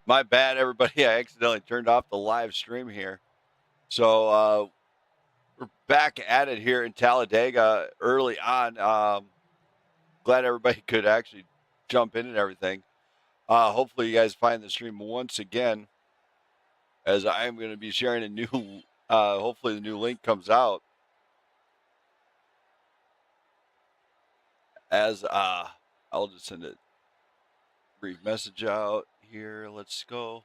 My bad, everybody. I accidentally turned off the live stream here. So we're back at it here in Talledega early on. Glad everybody could actually jump in and everything. Hopefully you guys find the stream once again, as I am going to be sharing a new, hopefully the new link comes out. As I'll just send a brief message out here. Let's go.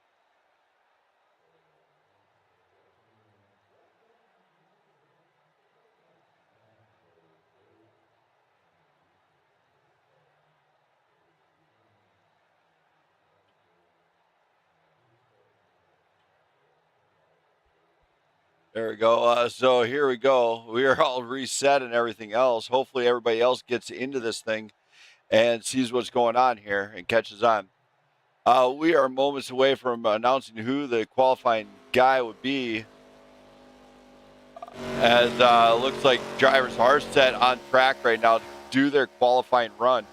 There we go. So here we go. We are all reset and everything else. Hopefully everybody else gets into this thing and sees what's going on here and catches on. We are moments away from announcing who the qualifying guy would be. As looks like drivers are set on track right now to do their qualifying run.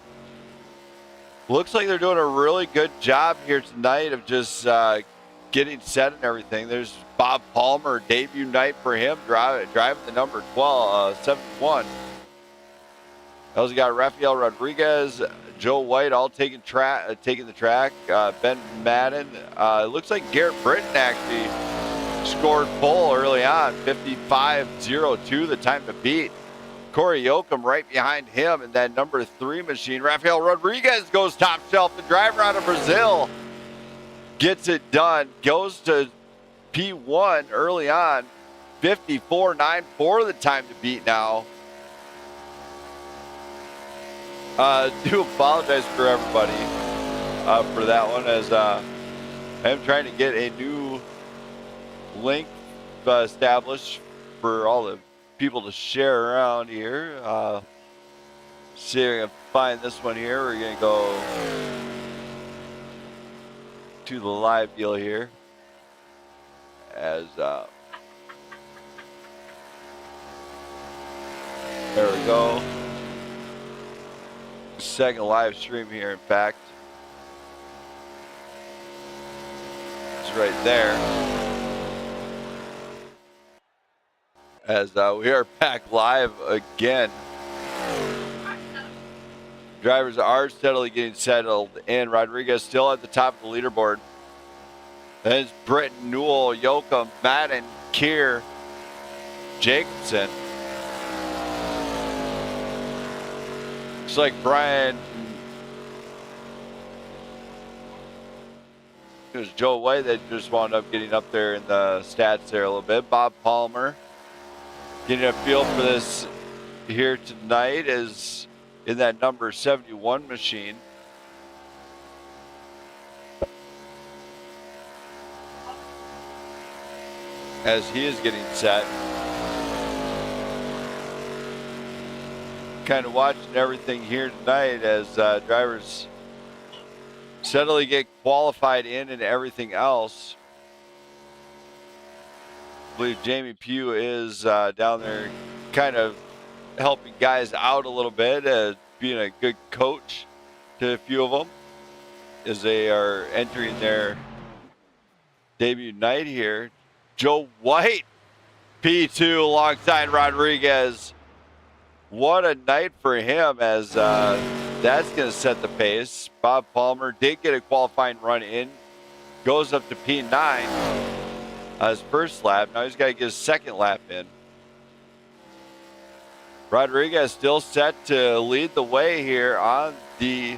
Looks like they're doing a really good job here tonight of just getting set and everything. There's Bob Palmer, debut night for him, driving the number 71. Also got Rafael Rodriguez, Joe White, all taking the track. Ben Madden. It looks like Garrett Britton actually scored pole early on, 55.02, the time to beat. Corey Yoakum right behind him in that number 3 machine. Rafael Rodriguez goes top shelf. The driver out of Brazil gets it done. Goes to P1 early on. 54.94 the time to beat now. Do apologize for everybody for that one, as I am trying to get a new link established for all the people to share around here. See if I can find this one here. We're going to go to the live deal here. As there we go. Second live stream here, in fact. It's right there. As we are back live again. Drivers are steadily getting settled in. Rodriguez still at the top of the leaderboard. Then it's Britton, Newell, Yoakum, Madden, Keir, Jacobson. Looks like Brian. It was Joe White that just wound up getting up there in the stats there a little bit. Bob Palmer getting a feel for this here tonight is in that number 71 machine. As he is getting set. Kind of watching everything here tonight as drivers steadily get qualified in and everything else. I believe Jamie Pugh is down there kind of helping guys out a little bit, being a good coach to a few of them as they are entering their debut night here. Joe White, P2 alongside Rodriguez. What a night for him, as that's going to set the pace. Bob Palmer did get a qualifying run in. Goes up to P9 his first lap. Now he's got to get his second lap in. Rodriguez still set to lead the way here on the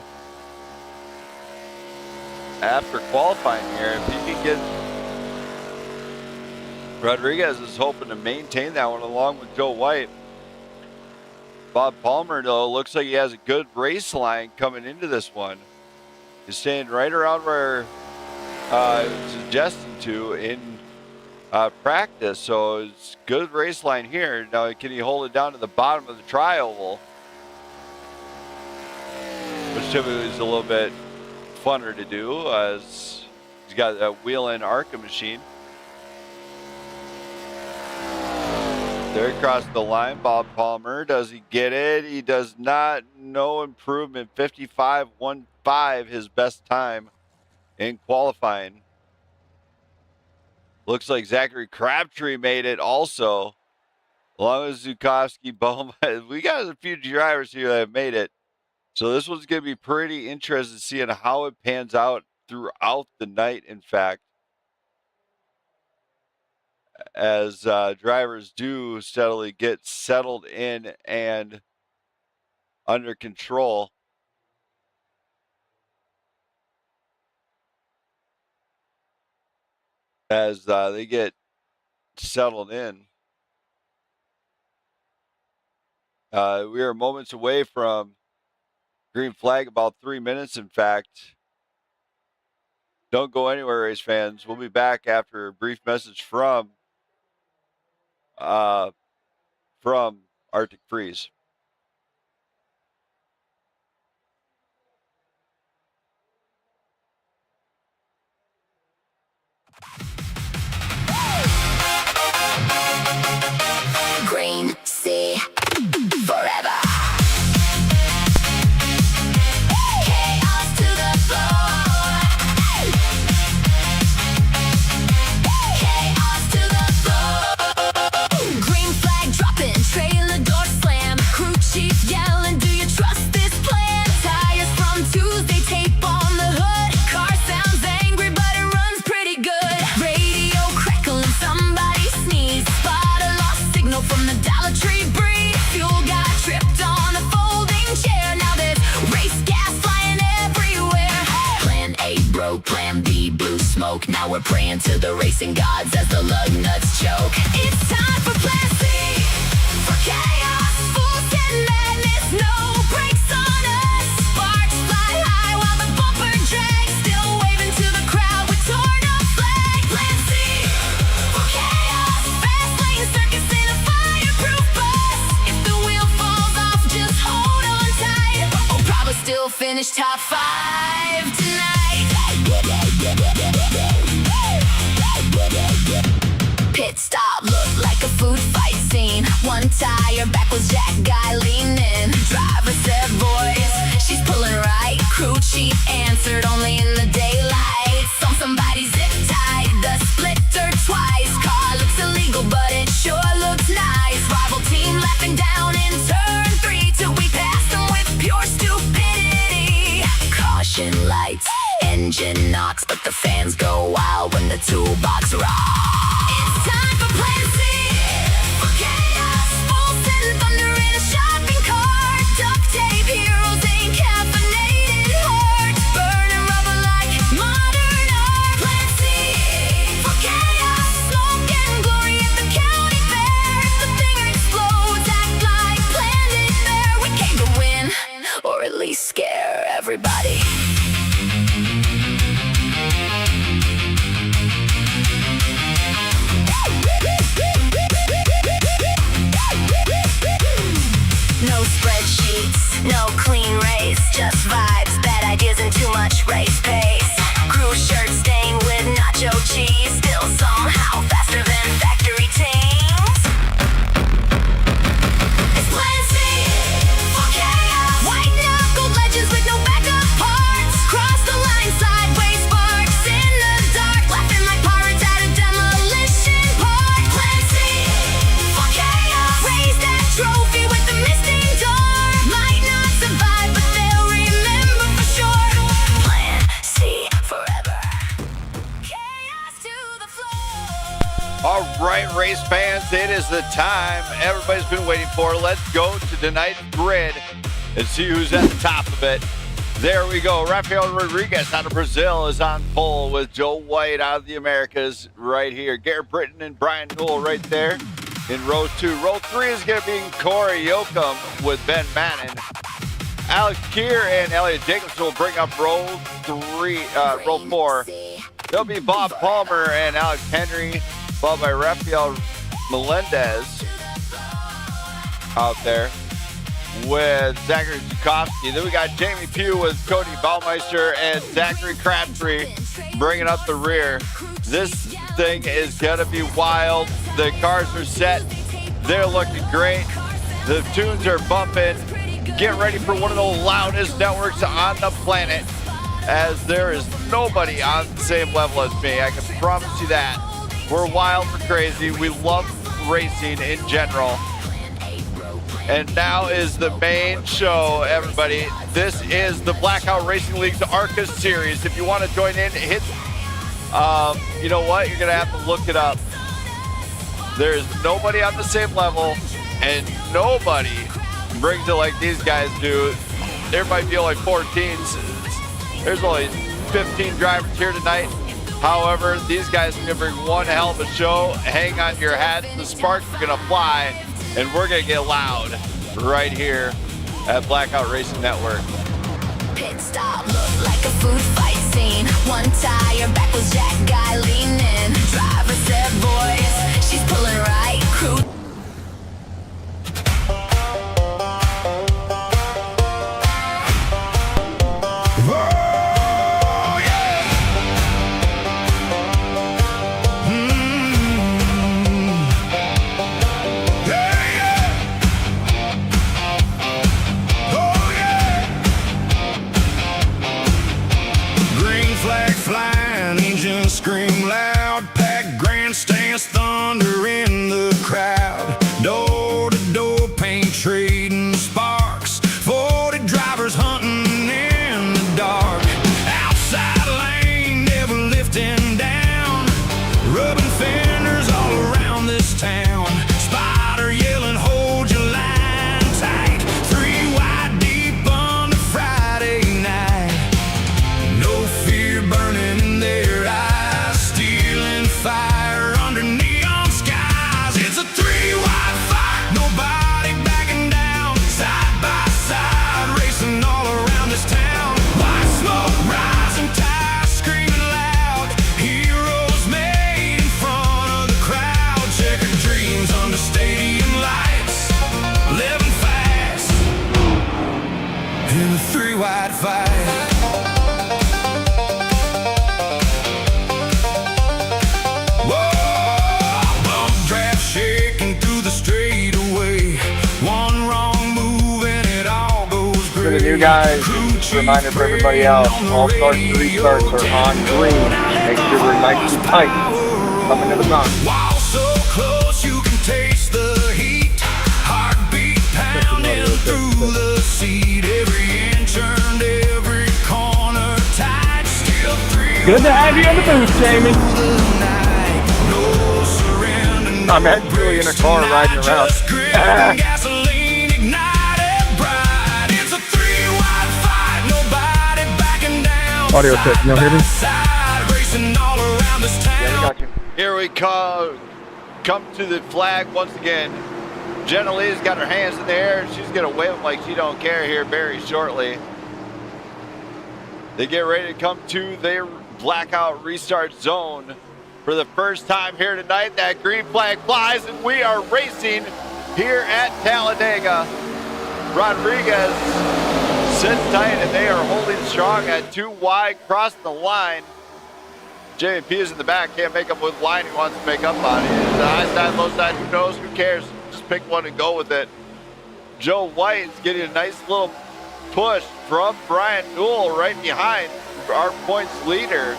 after qualifying here. If he can get, Rodriguez is hoping to maintain that one along with Joe White. Bob Palmer, though, looks like he has a good race line coming into this one. He's staying right around where I was suggesting to in practice, so it's good race line here. Now, can he hold it down to the bottom of the tri-oval, which typically is a little bit funner to do, as he's got that wheel-in ARCA machine. There across the line, Bob Palmer. Does he get it? He does not. No improvement. 55.15, his best time. in qualifying. Looks like Zachary Crabtree made it also. Along with Zukowski, Bowman. We got a few drivers here that have made it. So this one's going to be pretty interesting seeing how it pans out throughout the night, in fact. As drivers do steadily get settled in and under control. As they get settled in. We are moments away from green flag, about 3 minutes, in fact. Don't go anywhere, race fans. We'll be back after a brief message from Artic Freeze. Green sea forever. Chaos to the floor. Chaos to the floor. Green flag dropping, trailer door slam. Crew chief yelling, do you trust this plan? Tires from Tuesday, tape on the hood. Car sounds angry, but it runs pretty good. Radio crackling, somebody sneeze. Spot a lost signal from the Dollar Tree breed. Fuel got tripped on a folding chair. Now there's race gas flying everywhere. Plan A broke, plan B blue smoke. Now we're praying to the racing gods as the lug nuts choke. It's time for Plan C, for chaos, full send madness, no brakes on us. Sparks fly high while the bumper drags, still waving to the crowd with torn up flag. Plan C, for chaos, fast lane circus in a fireproof bus. If the wheel falls off, just hold on tight. Oh, probably still finish top 5 tonight. Pit stop looked like a food fight scene. One tire backwards, jack guy leaning. Driver said, boys, she's pulling right. Crew chief answered, only in the daylight. Saw somebody zip tied the splitter twice. Car looks illegal, but it sure looks nice. Rival team laughing down in turn 3 till we passed them with pure stupidity. Caution lights, engine knocks, but the fans go wild when the toolbox rocks. It's time for Plan C, for chaos, full send thunder in a shopping cart. Duct tape heroes ain't caffeinated hearts, burning rubber like modern art. Plan C, for chaos, smoke and glory at the county fair. If the thing explodes, act like planned it there. We came to win, or at least scare everybody. No spreadsheets, no clean race, just vibes, bad ideas and too much race pace. Crew shirt stained with nacho cheese, still somehow faster than factory teams. It's Plan C, for chaos, white knuckle legends with no backup parts. Cross the line sideways, sparks in the dark, laughing like pirates at a demolition park. Plan C, for chaos, raise that trophy with the misting door. Might not survive, but they'll remember for sure. Plan C forever. Chaos to the floor. All right, race fans, it is the time everybody's been waiting for. Let's go to tonight's grid and see who's at the top of it. There we go. Rafael Rodriguez out of Brazil is on pole with Joe White out of the Americas right here. Garrett Britton and Brian Newell right there in row 2. Row 3 is going to be Corey Yoakum with Ben Mannon. Alex Keir and Elliot Jacobson will bring up row 4. There'll be Bob Palmer and Alex Henry, followed by Rafael Melendez out there with Zachary Zukowski. Then we got Jamie Pugh with Cody Baumeister and Zachary Crabtree bringing up the rear. This thing is going to be wild. The cars are set. They're looking great. The tunes are bumping. Get ready for one of the loudest networks on the planet, as there is nobody on the same level as me. I can promise you that. We're wild, we're crazy. We love racing in general. And now is the main show, everybody. This is the Blackout Racing League's ARCA series. If you want to join in, hit, you know what? You're going to have to look it up. There's nobody on the same level, and nobody brings it like these guys do. There might be only 4 teams. There's only 15 drivers here tonight. However, these guys are going to bring one hell of a show. Hang on to your hats. The sparks are going to fly, and we're going to get loud right here at Blackout Racing Network. Pit stop looked like a food fight scene. One tire back was Jack guy leaning. Driver said, boys, she's pulling right. Crew. Scream loud, packed grandstands, thunder in the crowd. Door to door, paint trading sparks. 40 drivers hunting in the dark. Outside lane, never lifting down. Rubbing fenders all around this town. Spider yelling, hold your line tight. 3 wide deep on the Friday night. No fear burning in their eyes. Fire under neon skies. It's a 3-wide fight, nobody backing down. Side by side, racing all around this town. White smoke rising, tires screaming loud. Heroes made in front of the crowd. Checkered dreams under stadium lights. Living fast in a 3-wide fight. For the new guys, just a reminder for everybody else, all starts and restarts are on green. Make sure we're nice and tight. Coming to the front. While so close you can taste the heat. Heartbeat pounding through the seat. Every inch turned, every corner tight. Still 3. Good to have you in the booth, Jamie. I'm actually in a car riding around. Gasoline ignited bright. It's a 3-wide fight, nobody backing down. Audio check, you know, hear me? Racing all around this town. Yeah, we got you. Here we come to the flag once again. Jenna Lee's got her hands in the air, and she's going to wave them like she don't care here very shortly. They get ready to come to their Blackout restart zone. For the first time here tonight, that green flag flies, and we are racing here at Talledega. Rodriguez sits tight, and they are holding strong at 2 wide, crossing the line. JP is in the back, can't make up with line he wants to make up on. It's the high side, low side, who knows, who cares? Just pick one and go with it. Joe White is getting a nice little push from Brian Newell right behind our points leader.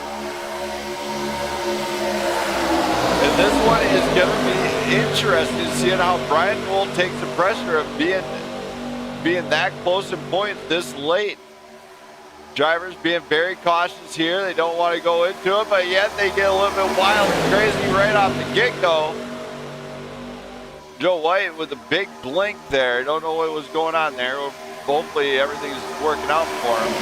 And this one is going to be interesting, seeing how Brian Newell takes the pressure of being that close in points this late. Drivers being very cautious here. They don't want to go into it, but yet they get a little bit wild and crazy right off the get-go. Joe White with a big blink there. Don't know what was going on there. Hopefully everything's working out for him.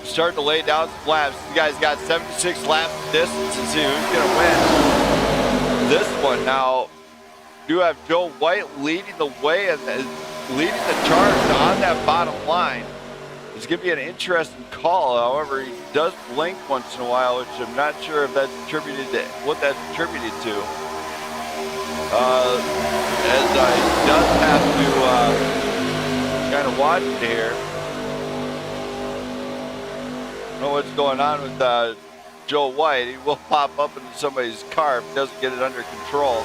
Starting to lay down some laps. These guys got 76 laps of distance and see who's going to win this one. Now, you have Joe White leading the way and leading the charge on that bottom line. It's going to be an interesting call. However, he does blink once in a while, which I'm not sure if that's attributed to what that's attributed to. As I does have to kind of watch it here. I don't know what's going on with Joe White. He will pop up into somebody's car if he doesn't get it under control.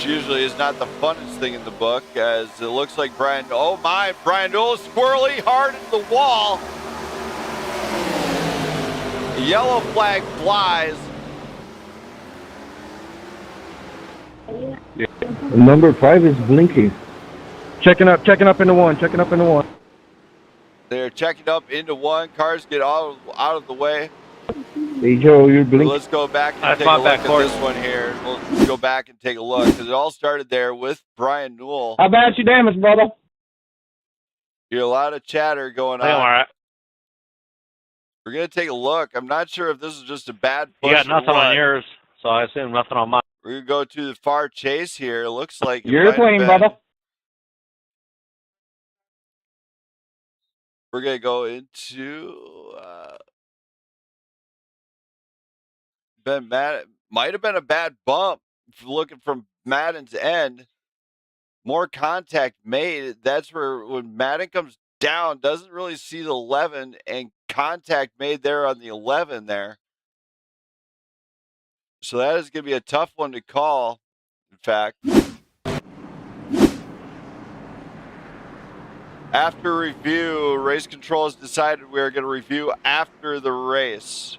which usually is not the funnest thing in the book, as it looks like Brian, oh my, Brian Newell squirrely hard into the wall. The yellow flag flies. Number 5 is blinking. Checking up into one. They're checking up into one. Cars get out of the way. Hey, Joe, you're blinking. Let's go back and take a look at this one here. We'll go back and take a look, because it all started there with Brian Newell. How bad you damaged, brother? You're a lot of chatter going on. All right. We're going to take a look. I'm not sure if this is just a bad push. You got nothing on yours, so I assume nothing on mine. We're going to go to the far chase here. It looks like You're clean, brother. We're going to go into Ben Madden. Might have been a bad bump if you're looking from Madden's end. More contact made. That's where when Madden comes down, doesn't really see the 11, and contact made there on the 11 there. So that is going to be a tough one to call, in fact. After review, race control has decided we are going to review after the race.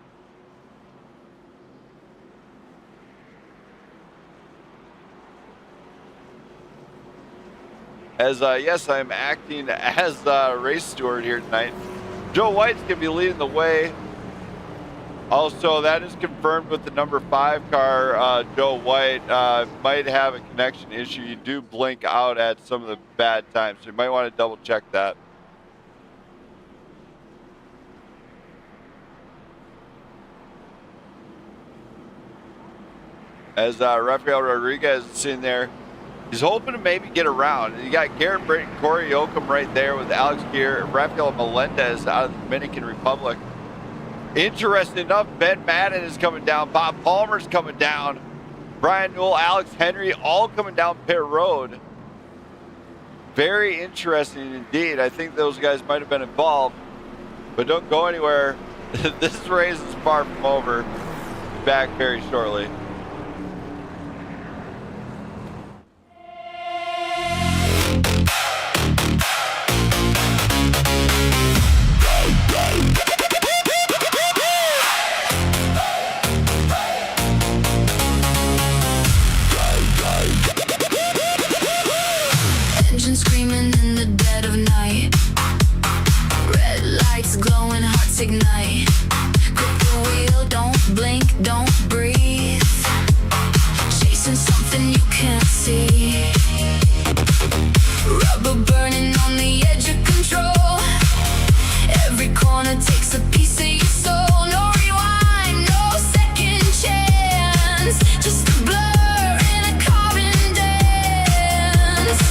As, yes, I'm acting as race steward here tonight. Joe White's going to be leading the way. Also, that is confirmed with the number 5 car. Joe White might have a connection issue. You do blink out at some of the bad times, so you might want to double check that. As Rafael Rodriguez is sitting there, he's hoping to maybe get around. You got Garrett Britton, Corey Oakham right there with Alex Gear, Rafael Melendez out of the Dominican Republic. Interesting enough, Ben Madden is coming down. Bob Palmer's coming down. Brian Newell, Alex Henry, all coming down pit road. Very interesting indeed. I think those guys might have been involved, but don't go anywhere. This race is far from over. Back very shortly. Engine screaming in the dead of night. Red lights glowing, hearts ignite. Grip the wheel, don't blink, don't breathe. Chasing something you can't see. Rubber burning on the edge of control. Every corner takes a piece of your soul. No rewind, no second chance. Just a blur in a carbon dance.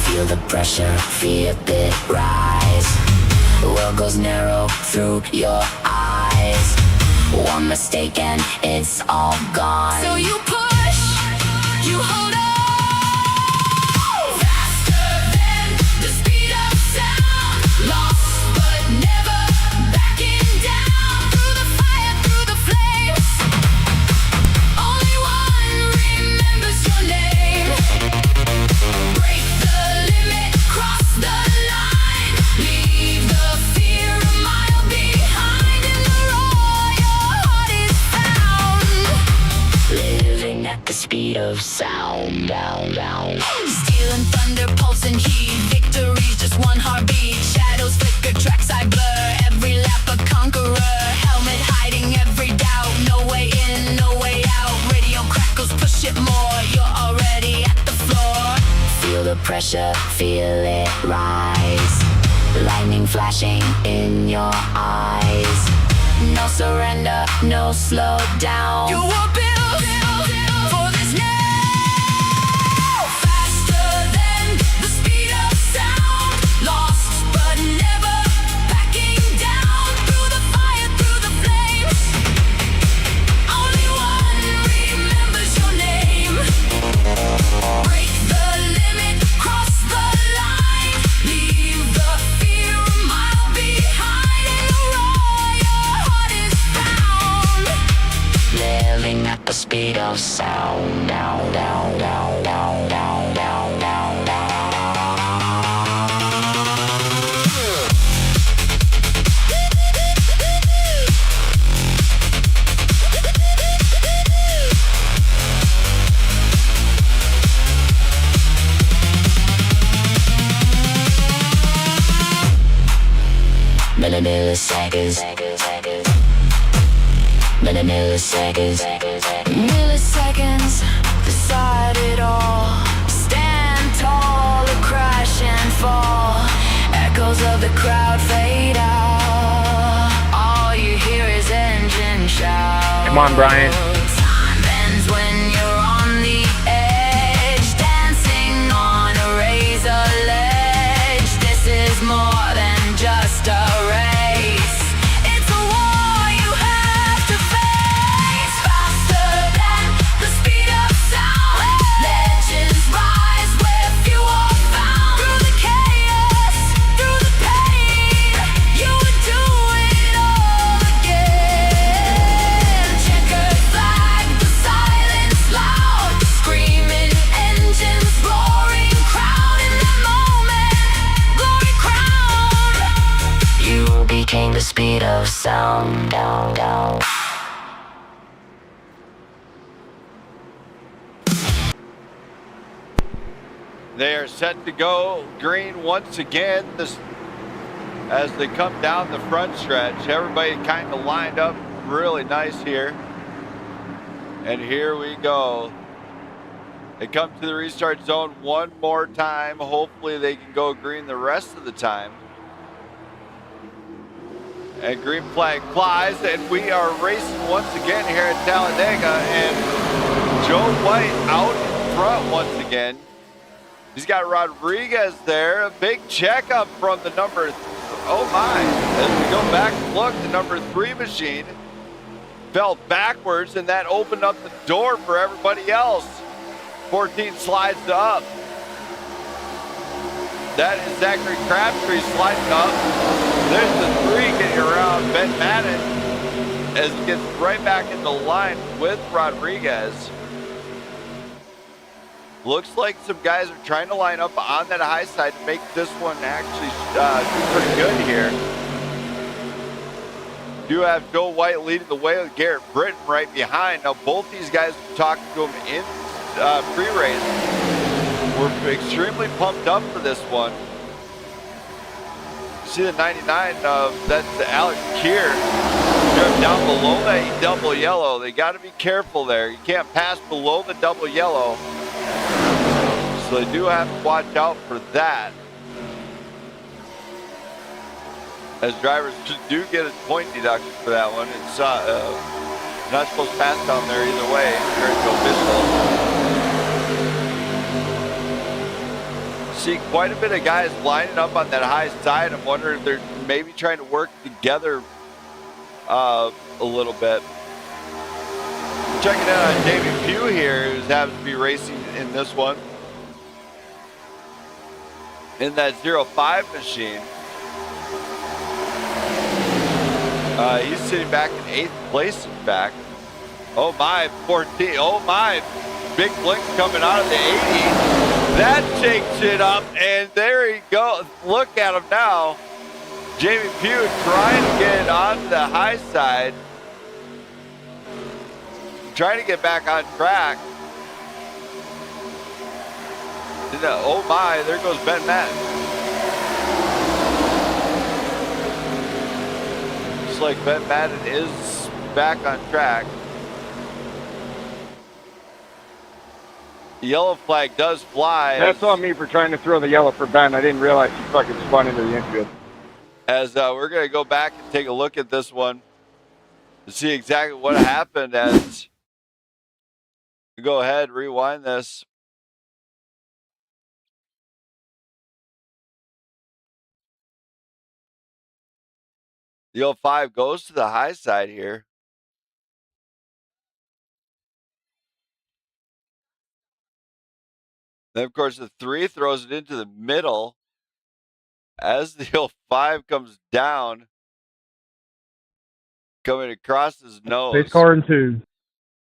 Feel the pressure, fear it rise. The world goes narrow through your eyes. One mistake and it's all gone. So you push, you hold on. Faster than the speed of sound. Lost but never backing down. Through the fire, through the flames. Only one remembers your name. Break the limit, cross the line. Leave the fear a mile behind. In the roar, your heart is found. Living at the speed of sound. Steel and thunder, pulse and heat. Victory's just one heartbeat. Shadows flicker, tracks I blur. Every lap a conqueror. Helmet hiding every doubt. No way in, no way out. Radio crackles, push it more. You're already at the floor. Feel the pressure, feel it rise. Lightning flashing in your eyes. No surrender, no slow down. You were built for this now. Faster than the speed of sound. Lost but never backing down. Through the fire, through the flames. Only one remembers your name. Break the limit, cross the line. Leave the fear a mile behind. In the roar, your heart is found. Living milliseconds. Milliseconds decide it all. Stand tall or crash and fall. Echoes of the crowd fade out. All you hear is engine shout. Come on, Brian. Time bends when you're on the edge, dancing on a razor ledge. This is more than just a race. It's a war you have to face. Faster than the speed of sound. Legends rise where few are found. Through the chaos, through the pain, you would do it all again. Checkered flag, the silence loud. Screaming engines, roaring crowd. In that moment, glory crowned. You became the speed of sound. Down, down. They are set to go green once again. As they come down the front stretch, everybody kind of lined up really nice here. And here we go. They come to the restart zone one more time. Hopefully they can go green the rest of the time. And green flag flies, and we are racing once again here at Talledega. And Joe White out in front once again. He's got Rodriguez there. A big checkup from the number, oh my. As we go back and look, the number 3 machine fell backwards, and that opened up the door for everybody else. 14 slides up. That is Zachary Crabtree sliding up. There's the 3 getting around Ben Madden as he gets right back in the line with Rodriguez. Looks like some guys are trying to line up on that high side to make this one actually pretty good here. Do have Joe White leading the way with Garrett Britton right behind. Now both these guys were talking to him in pre-race. We're extremely pumped up for this one. See the 99 that's Alex Keir. They're down below that double yellow. They got to be careful there. You can't pass below the double yellow. So they do have to watch out for that. As drivers do get a point deduction for that one. It's not supposed to pass down there either way. According to officials. See quite a bit of guys lining up on that high side. I'm wondering if they're maybe trying to work together a little bit. Checking in on Davey Pugh here, who's happens to be racing in this one. In that 05 machine. He's sitting back in 8th place, in fact. Oh my, 14, oh my. Big blink coming out of the 80. That shakes it up, and there he goes. Look at him now. Jamie Pugh trying to get onto the high side. Trying to get back on track. Oh my, there goes Ben Madden. Looks like Ben Madden is back on track. The yellow flag does fly. That's on me for trying to throw the yellow for Ben. I didn't realize he fucking spun into the infield. As we're going to go back and take a look at this one to see exactly what happened as we go ahead, rewind this. The 05 goes to the high side here. Then, of course, the 3 throws it into the middle. As the 05 comes down, coming across his nose. Base car and 2.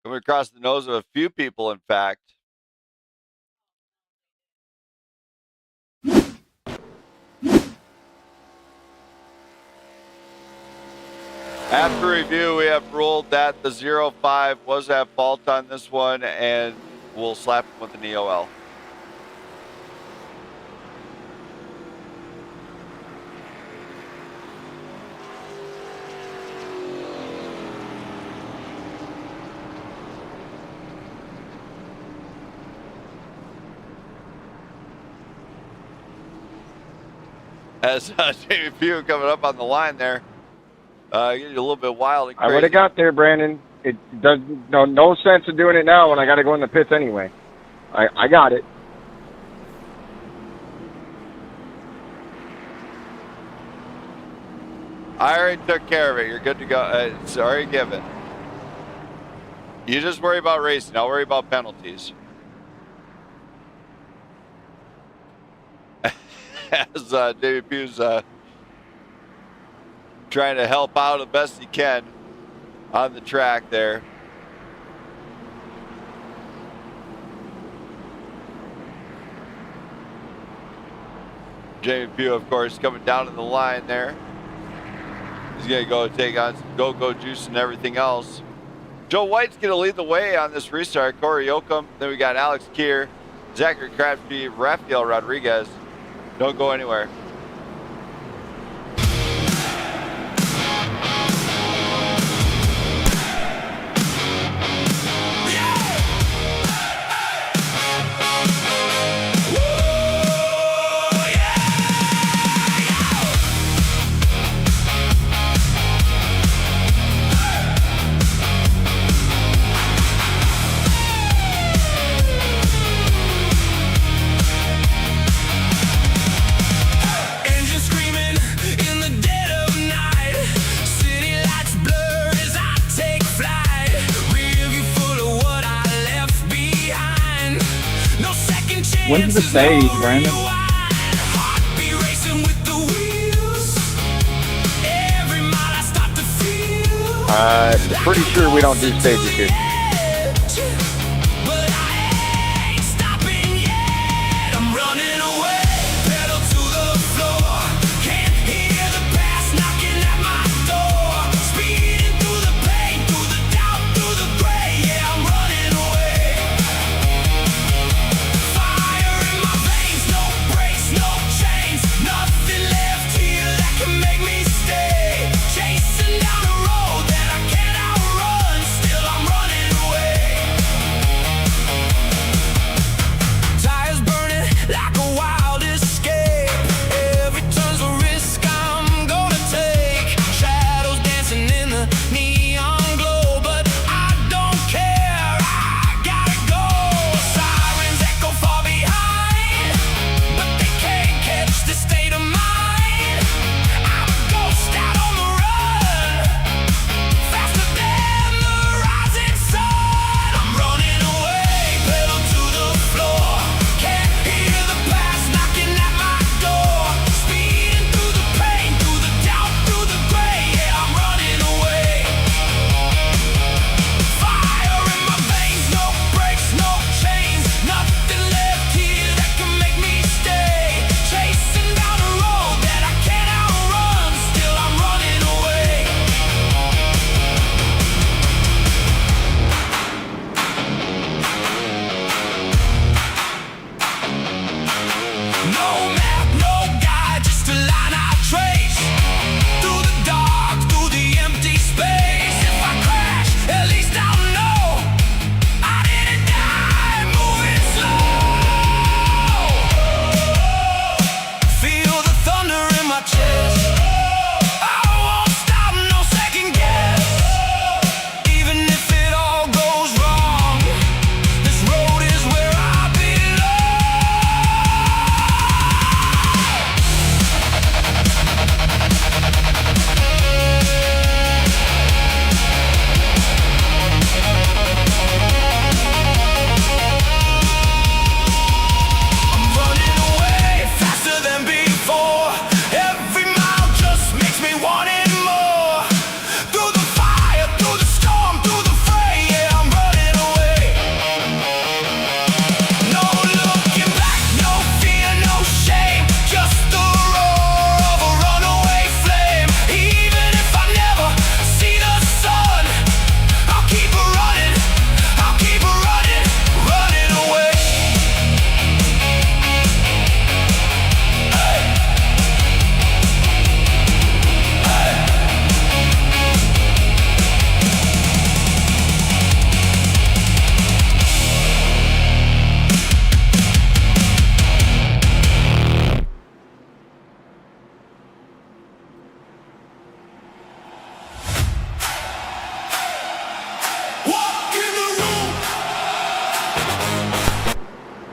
Coming across the nose of a few people, in fact. After review, we have ruled that the 05 was at fault on this one, and we'll slap him with an EOL. as Jamie Pugh coming up on the line there. Getting a little bit wild and crazy. I would have got there, Brandon. It does no sense of doing it now when I got to go in the pits anyway. I got it. I already took care of it. You're good to go. It's already given. You just worry about racing. I'll worry about penalties. As David Pugh's trying to help out the best he can on the track there. Jamie Pugh, of course, coming down to the line there. He's going to go take on some go-go juice and everything else. Joe White's going to lead the way on this restart. Corey Yoakum. Then we got Alex Keir, Zachary Crabtree, Rafael Rodriguez. Don't go anywhere. When's the stage, Brandon? Pretty sure we don't do stages here.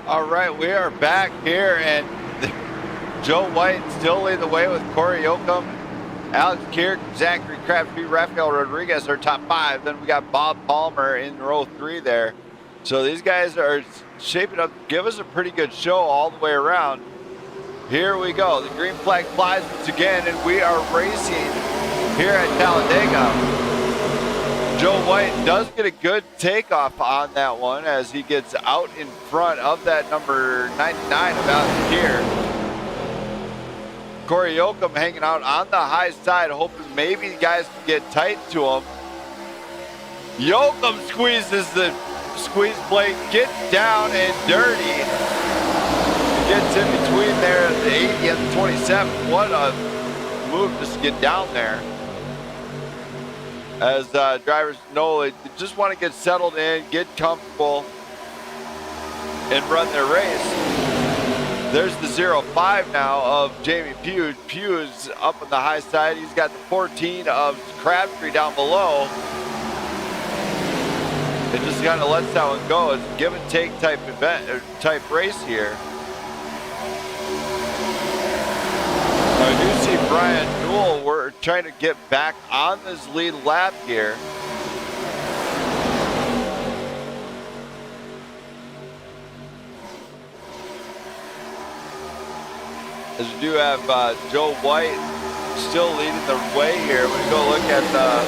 All right, we are back here, and Joe White still leading the way with Corey Yoakum, Alex Kirk, Zachary Crabtree, Rafael Rodriguez are top 5. Then we got Bob Palmer in row 3 there. So these guys are shaping up to give us a pretty good show all the way around. Here we go. The green flag flies once again, and we are racing here at Talledega. Joe White does get a good takeoff on that one as he gets out in front of that number 99 of Alex Kirk. Corey Yoakum hanging out on the high side, hoping maybe the guys can get tight to him. Yoakum squeezes the squeeze plate, gets down and dirty. Gets in between there at the 80 and the 27. What a move just to get down there. As drivers know, they just want to get settled in, get comfortable, and run their race. There's the 05 now of Jamie Pugh. Pugh's up on the high side. He's got the 14 of Crabtree down below. It just kind of lets that one go. It's a give and take type event or type race here. I do see Brian Newell. We're trying to get back on this lead lap here. As we do have Joe White still leading the way here. We're going to go look at the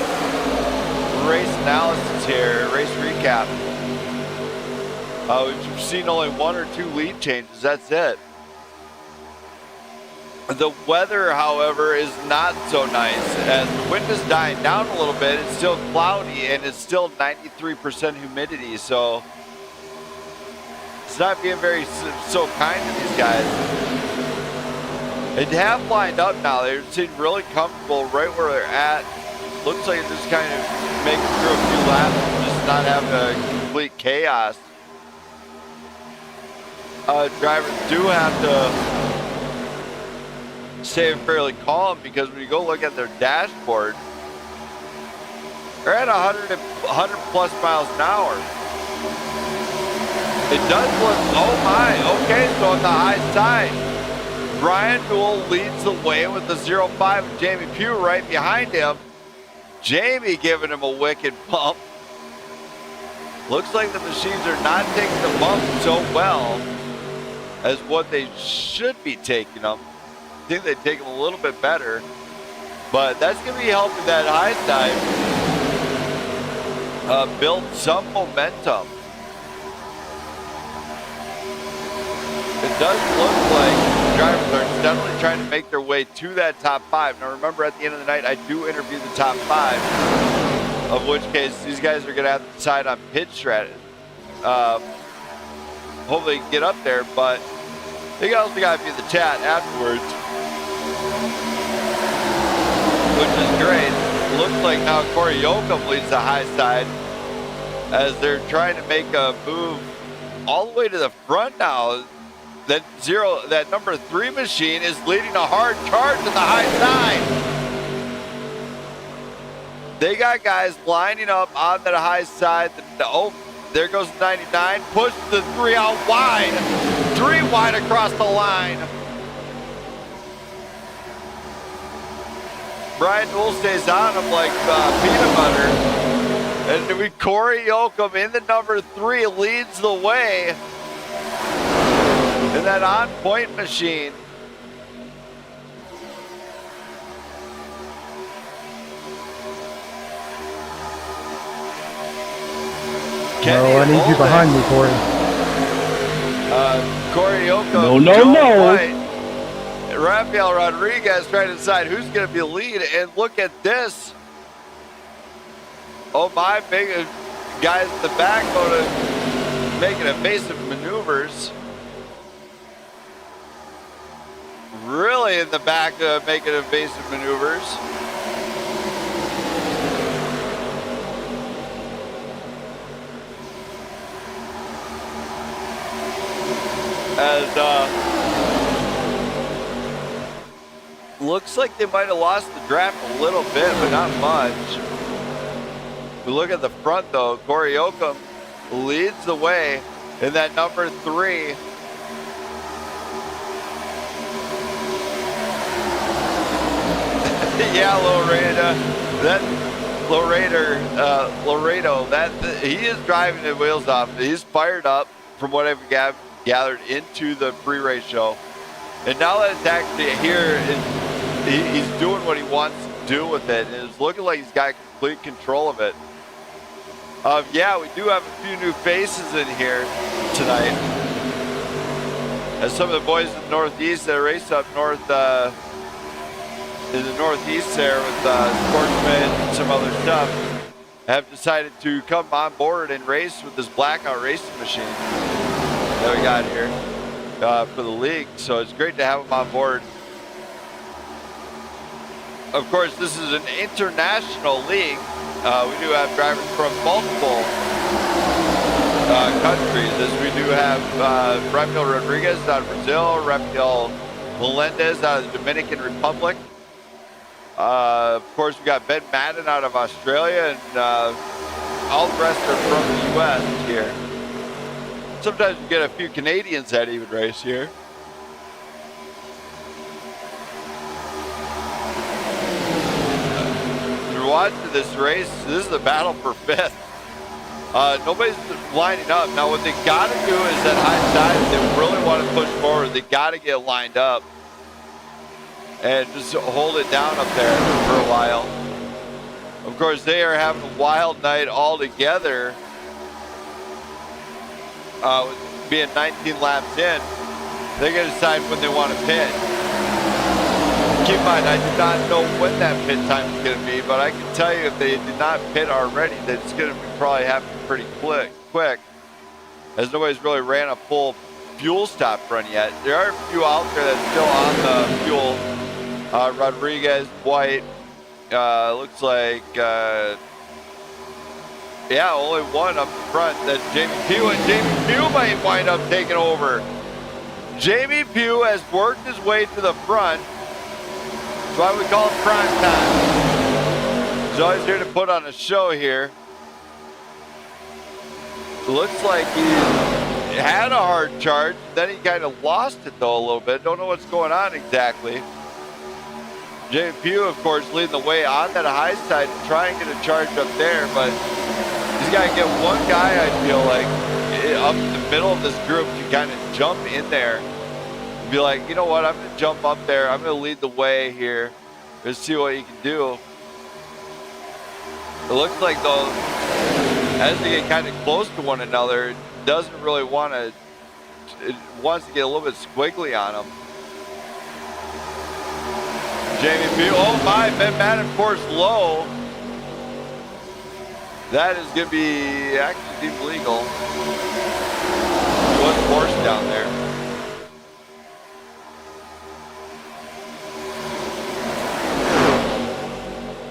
race analysis here, race recap. We've seen only 1 or 2 lead changes. That's it. The weather, however, is not so nice. As the wind is dying down a little bit, it's still cloudy and it's still 93% humidity. So it's not being very so kind to these guys. They have lined up now. They seem really comfortable right where they're at. Looks like they're just kind of making through a few laps and just not having a complete chaos. Drivers do have to stay fairly calm because when you go look at their dashboard, they're at 100 plus miles an hour. It does look, oh my, okay, so on the high side, Brian Newell leads the way with the 05 and Jamie Pugh right behind him. Jamie giving him a wicked bump. Looks like the machines are not taking the bump so well as what they should be taking them. I think they take them a little bit better, but that's going to be helping that high side build some momentum. It does look like drivers are definitely trying to make their way to that top 5. Now remember, at the end of the night, I do interview the top 5, of which case these guys are going to have to decide on pit strategy. Hopefully get up there, but they also got to be in the chat afterwards, which is great. Looks like now Corey Yoakum leads the high side as they're trying to make a move all the way to the front now. That number 3 machine is leading a hard charge to the high side. They got guys lining up on that high side. Oh, there goes 99. Push the 3 out wide. 3 wide across the line. Brian Newell stays on him like peanut butter. And Corey Yoakum in the number 3 leads the way in that on-point machine. I need you behind me, Corey. Corey Yoakum. No. White, Rafael Rodriguez trying to decide who's going to be lead. And look at this. Oh my, big guys in the back going to making evasive maneuvers. Really in the back making evasive maneuvers. As looks like they might have lost the draft a little bit, but not much. We look at the front though. Corey Yoakum leads the way. in that number 3. Yeah, Laredo, he is driving the wheels off. He's fired up from what I've gathered into the pre-race show. And now that it's actually here, he's doing what he wants to do with it. And it's looking like he's got complete control of it. Yeah, we do have a few new faces in here tonight. As some of the boys in the Northeast that race up north, in the Northeast there with Sportsman and some other stuff, have decided to come on board and race with this Blackout racing machine that we got here for the league. So it's great to have them on board. Of course, this is an international league. We do have drivers from multiple countries, as we do have Rafael Rodriguez out of Brazil, Rafael Melendez out of the Dominican Republic. Of course, we got Ben Madden out of Australia, and all the rest are from the U.S. here. Sometimes we get a few Canadians that even race here. You're watching this race. This is a battle for 5th. Nobody's lining up. Now, what they got to do is that high side, if they really want to push forward, they got to get lined up and just hold it down up there for a while. Of course, they are having a wild night altogether. With being 19 laps in, they're going to decide when they want to pit. Keep in mind, I do not know when that pit time is going to be, but I can tell you if they did not pit already, that it's going to be probably happening pretty quick, as nobody's really ran a full fuel stop run yet. There are a few out there that's still on the fuel. Rodriguez, White, looks like, yeah, only one up front. That's Jamie Pugh, and Jamie Pugh might wind up taking over. Jamie Pugh has worked his way to the front. That's why we call it prime time. He's always here to put on a show here. Looks like he had a hard charge, then he kind of lost it though a little bit. Don't know what's going on exactly. Jamie Pugh, of course, leading the way on that high side to try and get a charge up there, but he's got to get one guy, I feel like, up in the middle of this group to kind of jump in there and be like, you know what, I'm going to jump up there. I'm going to lead the way here. Let's see what he can do. It looks like, though, as they get kind of close to one another, it doesn't really want to, it wants to get a little bit squiggly on them. Jamie Pugh, oh my, Ben Madden, of course, low. That is going to be actually deemed legal. He was forced down there.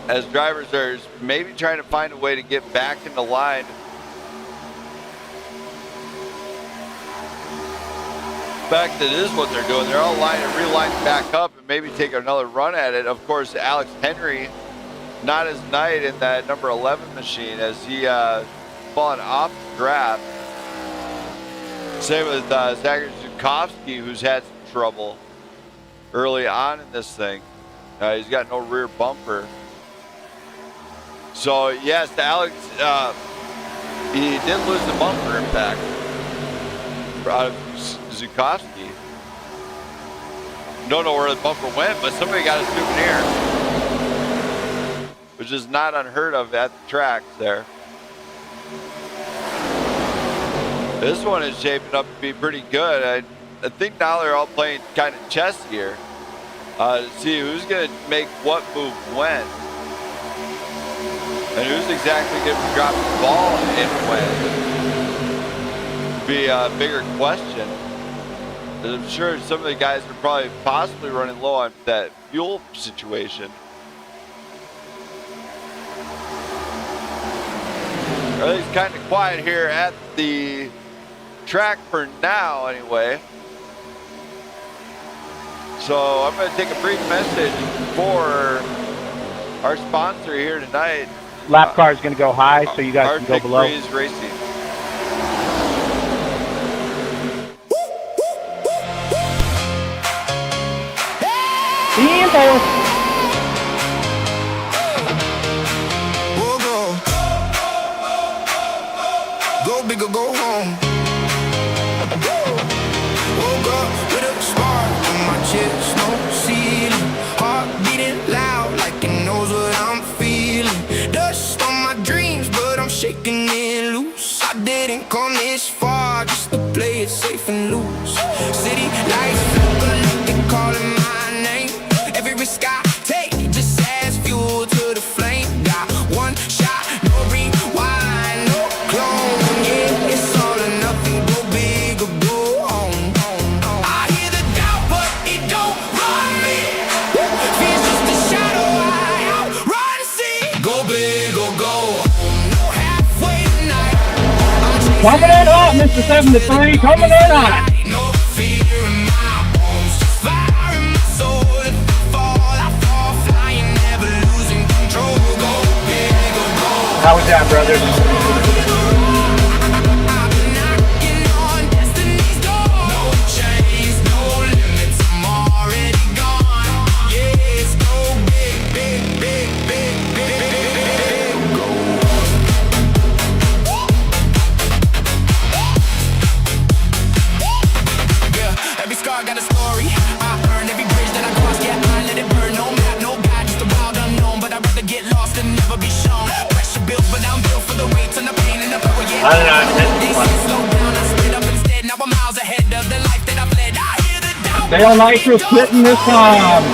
As drivers are maybe trying to find a way to get back in the line. In fact, that is what they're doing. They're all relining back up and maybe take another run at it. Of course, Alex Henry, not his night in that number 11 machine, as he fallen off the draft. Same with Zachary Zukovsky, who's had some trouble early on in this thing. He's got no rear bumper. So yes, Alex, he did lose the bumper, in fact, out of Zukovsky. Don't know where the bumper went, but somebody got a souvenir, which is not unheard of at the tracks there. This one is shaping up to be pretty good. I think now they're all playing kind of chess here to see who's going to make what move when. And who's exactly going to drop the ball and when? Be a bigger question. I'm sure some of the guys are probably possibly running low on that fuel situation. Everything's kind of quiet here at the track for now, anyway. So I'm going to take a brief message for our sponsor here tonight. Lap car is going to go high, so you guys can go below. Artic Racing. We'll go big or go home. Woke up with a spark on my chest, no ceiling. Heart beating loud like it knows what I'm feeling. Dust on my dreams, but I'm shaking it loose. I didn't come this far just to play it safe and loose. City lights flicker like they're calling my name. Every risk I take just adds fuel to the flame. Got one shot, no rewind, no clone. Yeah, it's all or nothing, go big or go home. I hear the doubt, but it don't run me. Fear's just a shadow, I outrun, see. Go big or go home, no halfway tonight. Coming in hot, Mr. 7-3, coming in hot. No fear in my bones, just fire in my soul. If I fall, I fall flying, never losing control. Go big or go. How was that, brother? I've been knocking on destiny's door. No chains, no limits, I'm already gone. Yeah, it's go big, big, big, big, big, big, go. Yeah, every scar got a story. I earned every bridge that I crossed. Yeah, I let it burn. No map, no guide, just a wild unknown. But I'd rather get lost than never be shown. Pressure built, but I'm built for the weight and the pain and the power. Yeah, I don't know. they say slow down, I split up instead. Now I'm miles ahead of the life that I've led. I hear the doubt. They don't like you splitting this time.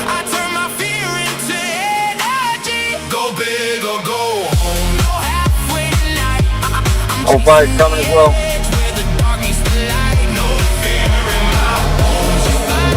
I turn my fear into energy. Go big or go home. No halfway tonight. I'm Oh, fire's coming as well. where the dark meets the light. No fear in my bones.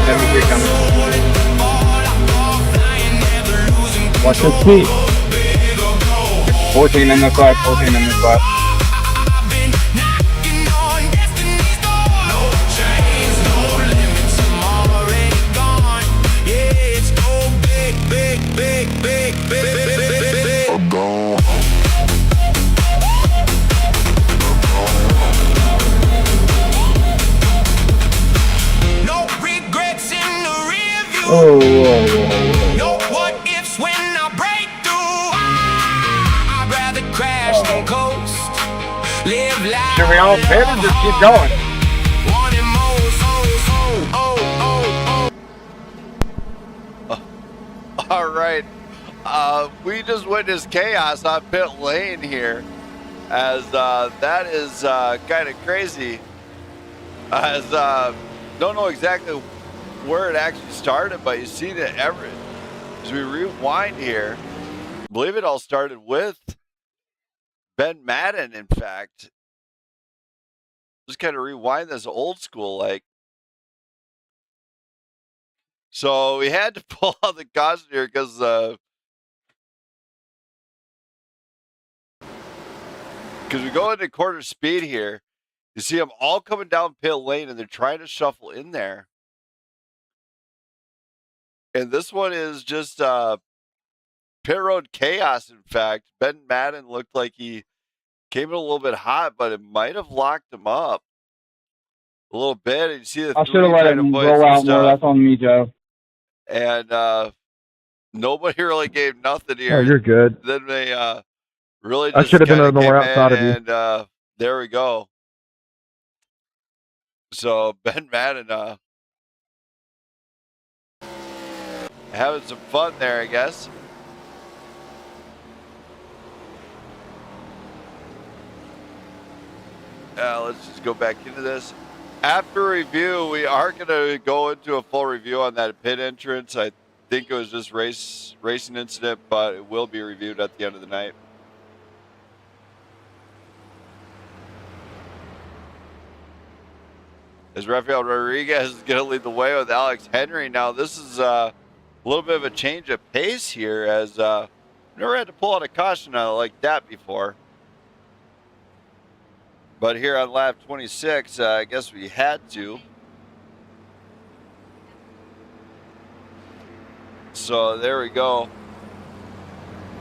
Heavy gear coming. Soul, if I fall, I fall flying, never losing Watch control. your feet. Big or go home. 14 in the spot, 14 in the spot. I've been knocking on destiny's door. No chains, no limits, I'm already gone. Yeah, it's go big, big, big, big, big, big, big, big, big. Or go home. No regrets in the rear view. Oh, whoa, whoa. No what ifs when I break through. I'd rather crash than coast. Live life. Should we all pit or just keep going? Wanting more, oh. All right. We just witnessed chaos on pit lane here, as that is kind of crazy. As don't know exactly where it actually started, but you see that as we rewind here, I believe it all started with Ben Madden. In fact, just kind of rewind this old school like. So we had to pull out the caution here because we go into quarter speed here. You see them all coming down pit lane, and they're trying to shuffle in there. And this one is just pit road chaos, in fact. Ben Madden looked like he came in a little bit hot, but it might have locked him up a little bit. And you see the I should have let him roll out more. That's on me, Joe. And nobody really gave nothing here. Oh, you're good. Then they really I just should have been kinda more came outside in, of you. and there we go. So Ben Madden having some fun there, I guess. Let's just go back into this. After review, we are going to go into a full review on that pit entrance. I think it was just racing incident, but it will be reviewed at the end of the night. As Rafael Rodriguez is going to lead the way with Alex Henry. Now, this is a little bit of a change of pace here, as never had to pull out a caution like that before. But here on lap 26, I guess we had to. So there we go.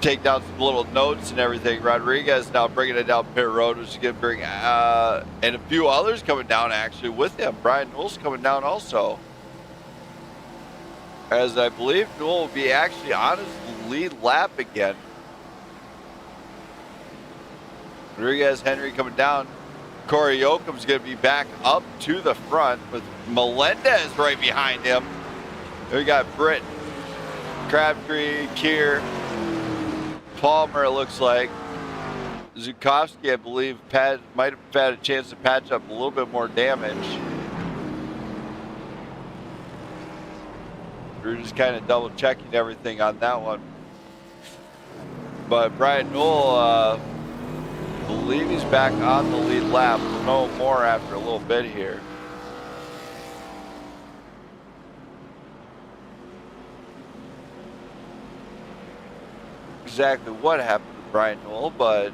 Take down some little notes and everything. Rodriguez now bringing it down pit road, which is going to bring, and a few others coming down actually with him. Brian Newell's coming down also. as I believe Newell will be actually on his lead lap again. Rodriguez, Henry coming down. Corey Yoakum's going to be back up to the front with Melendez right behind him. We got Britt, Crabtree, Keir, Palmer, it looks like. Zukowski, I believe, might have had a chance to patch up a little bit more damage. We're just kind of double checking everything on that one. But Brian Newell, I believe he's back on the lead lap. We'll know more after a little bit here. Exactly what happened to Brian Newell, but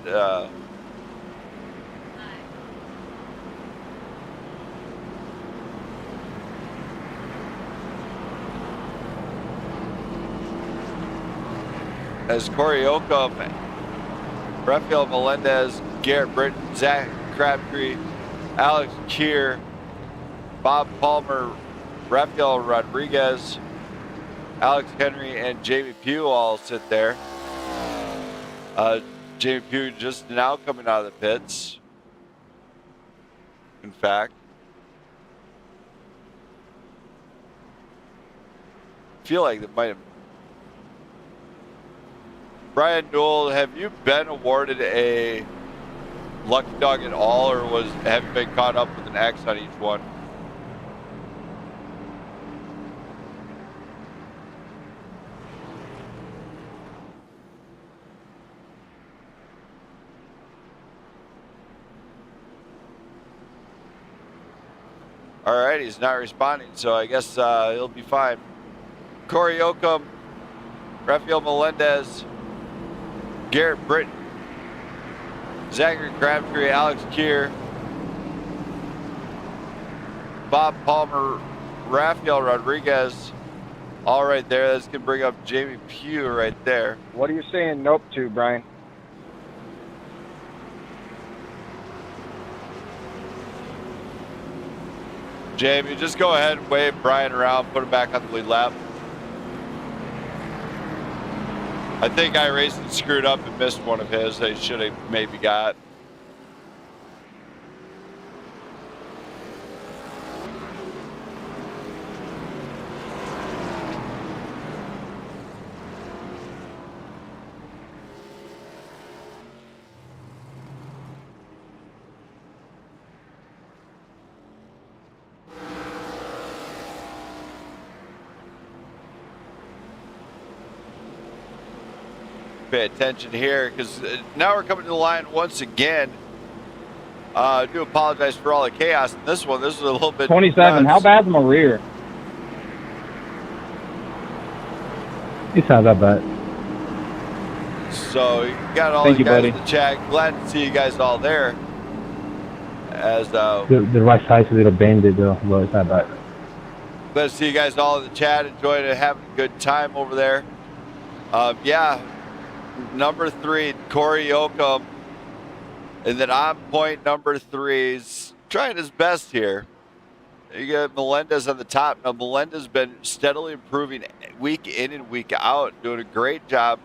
as Corey Yoakum, Rafael Melendez, Garrett Britton, Zach Crabtree, Alex Keir, Bob Palmer, Rafael Rodriguez, Alex Henry, and Jamie Pugh all sit there. Jamie Pugh just now coming out of the pits. In fact, I feel like it might have. Brian Newell, have you been awarded a lucky dog at all, or have you been caught up with an X on each one? All right, he's not responding, so I guess he'll be fine. Corey Yoakum, Rafael Melendez, Garrett Britton, Zachary Crabtree, Alex Keir, Bob Palmer, Rafael Rodriguez, all right there. That's going to bring up Jamie Pugh right there. What are you saying nope to, Brian? Jamie, just go ahead and wave Brian around, put him back on the lead lap. I think iRacing screwed up and missed one of his. They should have maybe got. Pay attention here, because now we're coming to the line once again. I do apologize for all the chaos in this one. This is a little bit 27. nuts. How bad's my rear? It's not that bad. So you got all Thank the you, guys buddy. in the chat. Glad to see you guys all there. As The right side's a little bended though, but it's not bad. glad to see you guys all in the chat, enjoying it, having a good time over there. Yeah, number 3, Corey Yoakum, and then on point number 3 is trying his best here. You got Melendez on the top. Now Melendez has been steadily improving week in and week out, doing a great job,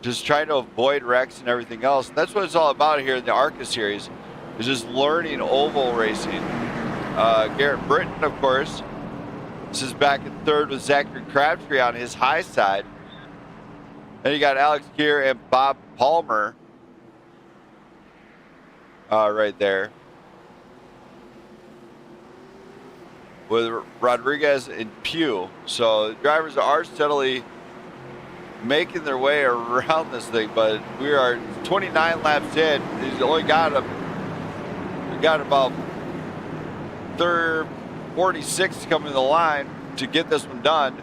just trying to avoid wrecks and everything else. And that's what it's all about here in the ARCA series, is just learning oval racing. Garrett Britton, of course, this is back in 3rd with Zachary Crabtree on his high side. Then you got Alex Keir and Bob Palmer right there, with Rodriguez and Pugh. So the drivers are steadily making their way around this thing, but we are 29 laps in. He's only got about 46 coming to the line to get this one done.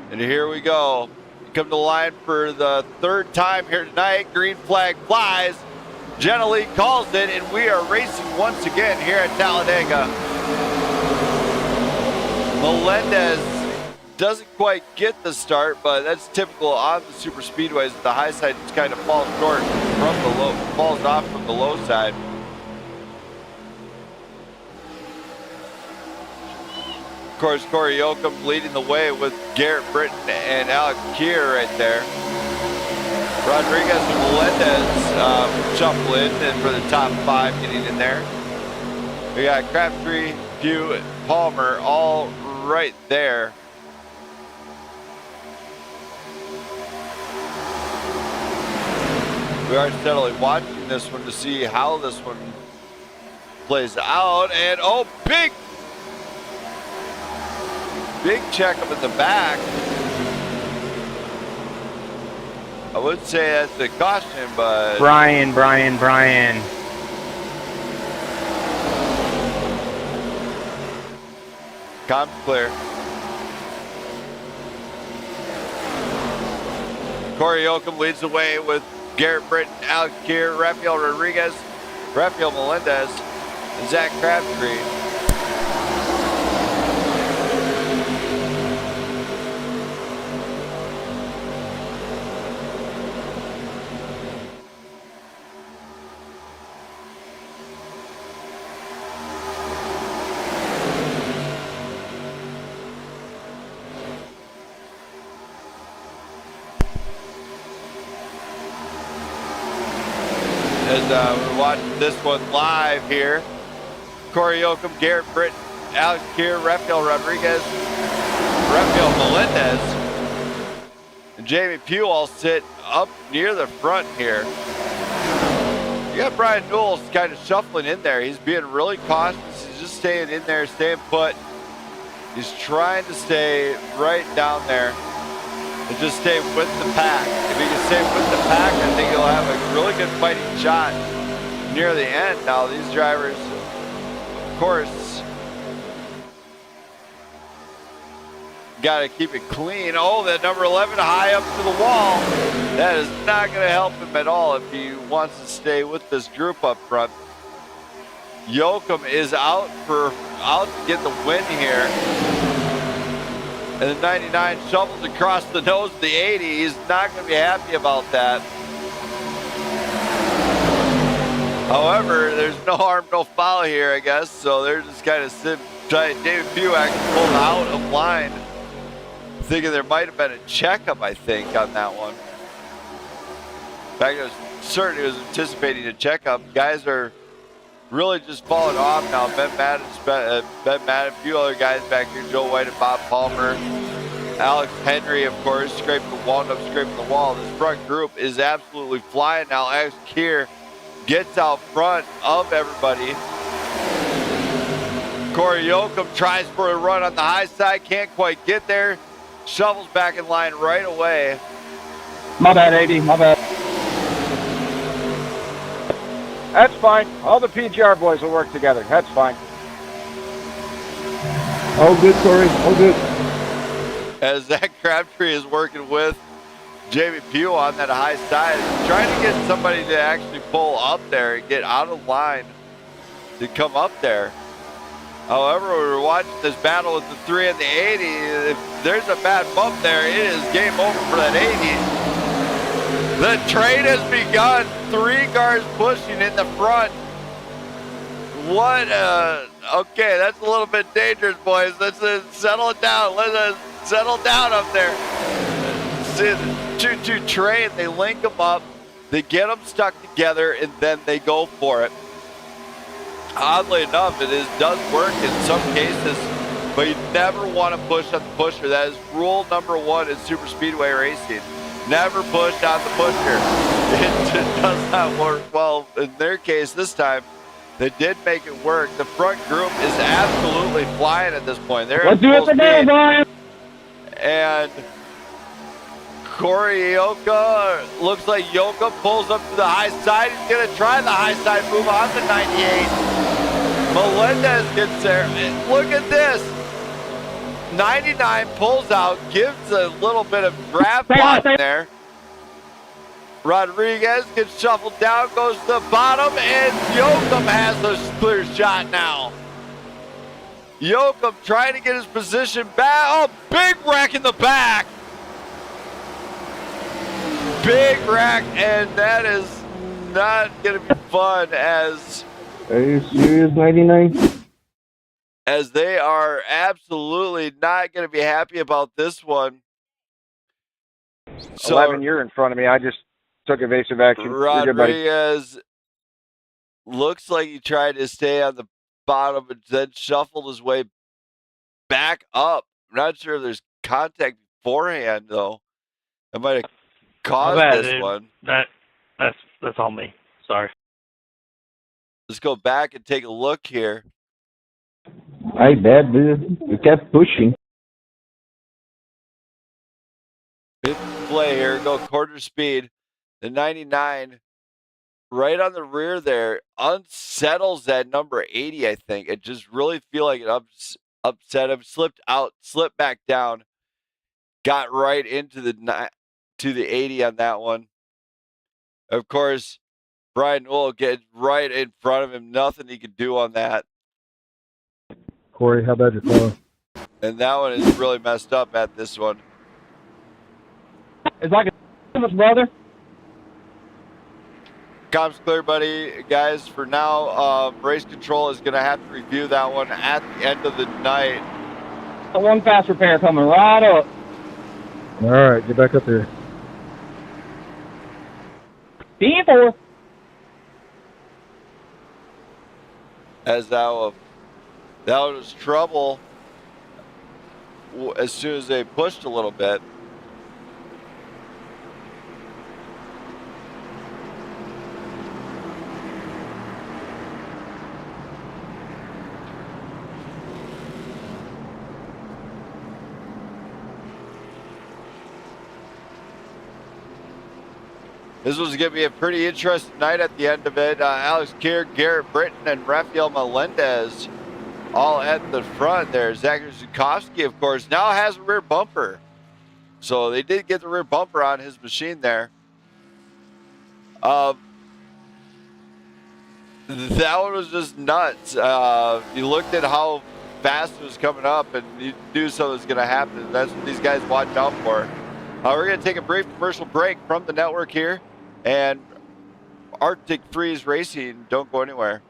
And here we go. Come to the line for the 3rd time here tonight. Green flag flies. Jenna Lee calls it, and we are racing once again here at Talledega. Melendez doesn't quite get the start, but that's typical on the super speedways. The high side just kind of falls short from the low, falls off from the low side. Of course, Corey Yoakum leading the way with Garrett Britton and Alex Keir right there. Rodriguez and Melendez shuffle in and for the top 5 getting in there. We got Crabtree, Pugh, and Palmer all right there. We are steadily watching this one to see how this one plays out. And oh, big checkup in the back. I would say that's a caution, but Brian. Comp clear. Corey Yoakum leads the way with Garrett Britton, Alex Keir, Rafael Rodriguez, Rafael Melendez, and Zach Crabtree. As we're watching this one live here, Corey Yoakum, Garrett Britton, Alex Keir, Rafael Rodriguez, Rafael Melendez, and Jamie Pugh all sit up near the front here. You got Brian Newell kind of shuffling in there. He's being really cautious. He's just staying in there, staying put. He's trying to stay right down there and just stay with the pack. If he can stay with the pack, I think he'll have a really good fighting shot near the end. Now these drivers, of course, got to keep it clean. Oh, that number 11 high up to the wall. That is not going to help him at all if he wants to stay with this group up front. Yoakum is out to get the win here. And the 99 shovels across the nose of the 80. He's not going to be happy about that. However, there's no harm, no foul here, I guess. So they're just kind of trying. David Pugh actually pulled out of line, thinking there might have been a checkup, I think, on that one. In fact, I was certain he was anticipating a checkup. Guys are really just falling off now. Ben Madden, a few other guys back here, Joe White and Bob Palmer. Alex Henry, of course, wound up scraping the wall. This front group is absolutely flying now. Alex Keir gets out front of everybody. Corey Yoakum tries for a run on the high side, can't quite get there. Shovels back in line right away. My bad, 80. My bad. That's fine. All the PGR boys will work together. That's fine. Oh, good, Corey. Oh, good. As Zach Crabtree is working with Jamie Pugh on that high side, trying to get somebody to actually pull up there and get out of line to come up there. However, we were watching this battle with the 3 and the 80. If there's a bad bump there, it is game over for that 80. The trade has begun. 3 cars pushing in the front. What? Okay, that's a little bit dangerous, boys. Let's settle it down. Let's settle down up there. See the 2-2 trade. They link them up. They get them stuck together, and then they go for it. Oddly enough, does work in some cases, but you never want to push on the pusher. That is rule number 1 in super speedway racing. Never push on the pusher. It does not work well. In their case this time, they did make it work. The front group is absolutely flying at this point. They're Let's do it today, Brian. And Corey Yoakum, looks like Yoakum pulls up to the high side. He's going to try the high side move on the 98. Melendez gets there. And look at this. 99 pulls out, gives a little bit of grab button there. Rodriguez gets shuffled down, goes to the bottom, and Yoakum has a clear shot now. Yoakum trying to get his position back. Oh, big wreck in the back. Big wreck, and that is not going to be fun as... Are you serious, 99? as they are absolutely not going to be happy about this one. So, 11, you're in front of me. I just took evasive action. You're good, buddy. Rodriguez looks like he tried to stay on the bottom and then shuffled his way back up. I'm not sure if there's contact beforehand, though. That might have caused this one. That's on me. Sorry. Let's go back and take a look here. I bet, dude. You kept pushing. Good play here. Go quarter speed. The 99 right on the rear there unsettles that number 80, I think. It just really feel like it upset him. Slipped out, slipped back down. Got right into the 80 on that one. Of course, Brian Newell gets right in front of him. Nothing he could do on that. Corey, how about your phone? And that one is really messed up at this one. It's like a brother. Comms clear, buddy. Guys, for now, race control is going to have to review that one at the end of the night. One fast repair coming right up. All right, get back up there. D4. As that was trouble as soon as they pushed a little bit. This was going to be a pretty interesting night at the end of it. Alex Keir, Garrett Britton, and Rafael Melendez all at the front there. Zachary Zukowski, of course, now has a rear bumper. So they did get the rear bumper on his machine there. That one was just nuts. You looked at how fast it was coming up, and you knew something was going to happen. That's what these guys watch out for. We're going to take a brief commercial break from the network here. And Arctic Freeze Racing, don't go anywhere.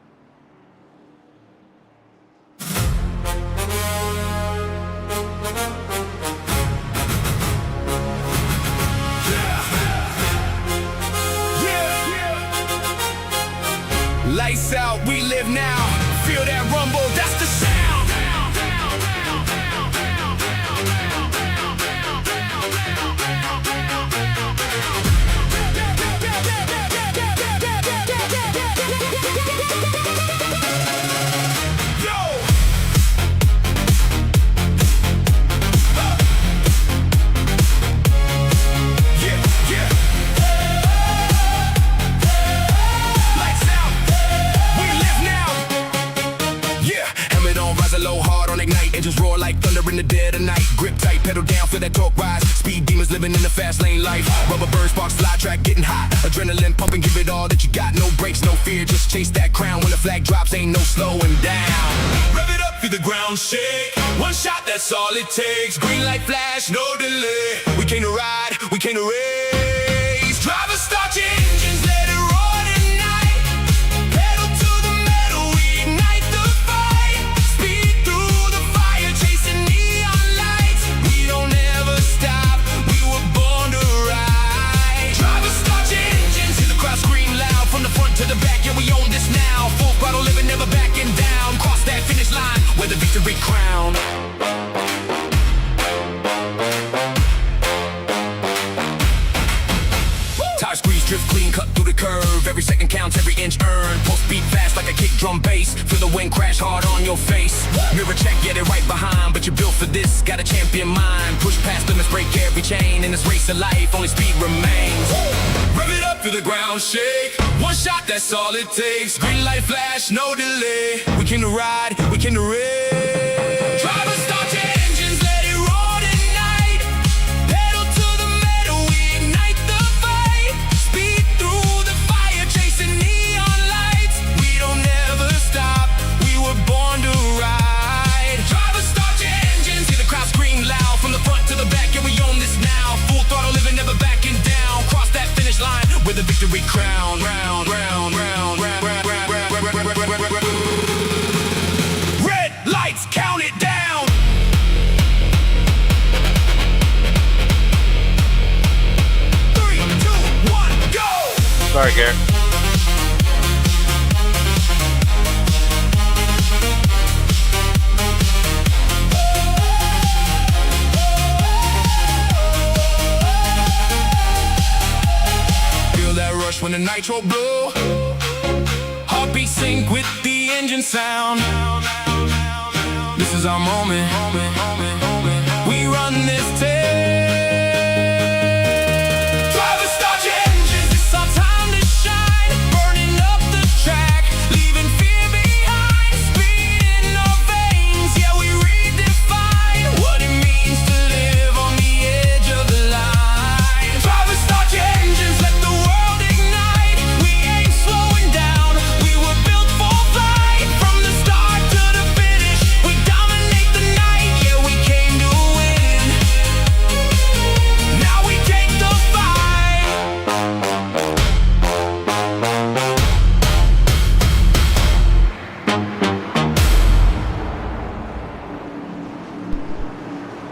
Lights out, we live now. Feel that rumble, that's the sound. Engines roar like thunder in the dead of night. Grip tight, pedal down, feel that torque rise. Speed demons living in the fast lane life. Rubber bird sparks, fly track getting hot. Adrenaline pumping, give it all that you got. No brakes, no fear, just chase that crown. When the flag drops, ain't no slowing down. Rev it up, feel the ground shake. One shot, that's all it takes. Green light flash, no delay. We came to ride, we came to race. Drivers, start your engines, let it roar tonight. Pedal to the metal, we ignite the fight. Speed through the fire, chasing neon lights. We don't ever stop, we were born to ride. Drivers, start your engines, hear the crowd scream loud. From the front to the back, yeah, we own this now. Full throttle living, never backing down. Cross that finish line, where the victory crown. Tire squeeze, drift clean, cut through the curve. Every second counts, every inch earned. Pulse beat fast like a kick drum bass. Feel the wind crash hard on your face. Mirror check, get it right behind. But you're built for this, got a champion mind. Push past limits, break every chain. In this race of life, only speed remains. Rev it up, feel the ground shake. One shot, that's all it takes. Green light flash, no delay. We came to ride, we came to race. Drivers, start your engines, let it roar tonight. Pedal to the metal, we ignite the fight. Speed through the fire, chasing neon lights. We don't ever stop, we were born to ride. Drivers, start your engines, hear the crowd scream loud. From the front to the back, yeah, we own this now. Full throttle living, never backing down. Cross that finish line with a victory crown. Round, round, round, round, round, round, round, round, round, round, round, round, round. Red lights. Sorry, Garrett. Feel that rush when the nitro blow. Heartbeat sync with the engine sound. This is our moment. We run this tape. Driver, start your engines. It's our time to shine. Burning up the track, leaving fear behind. Speed in our veins. Yeah, we redefine what it means to live on the edge of the line. Driver, start your engines. Let the world ignite. We ain't slowing down. We were built for flight. From the start to the finish, we dominate the night. Yeah, we came to win. Now we take the fight.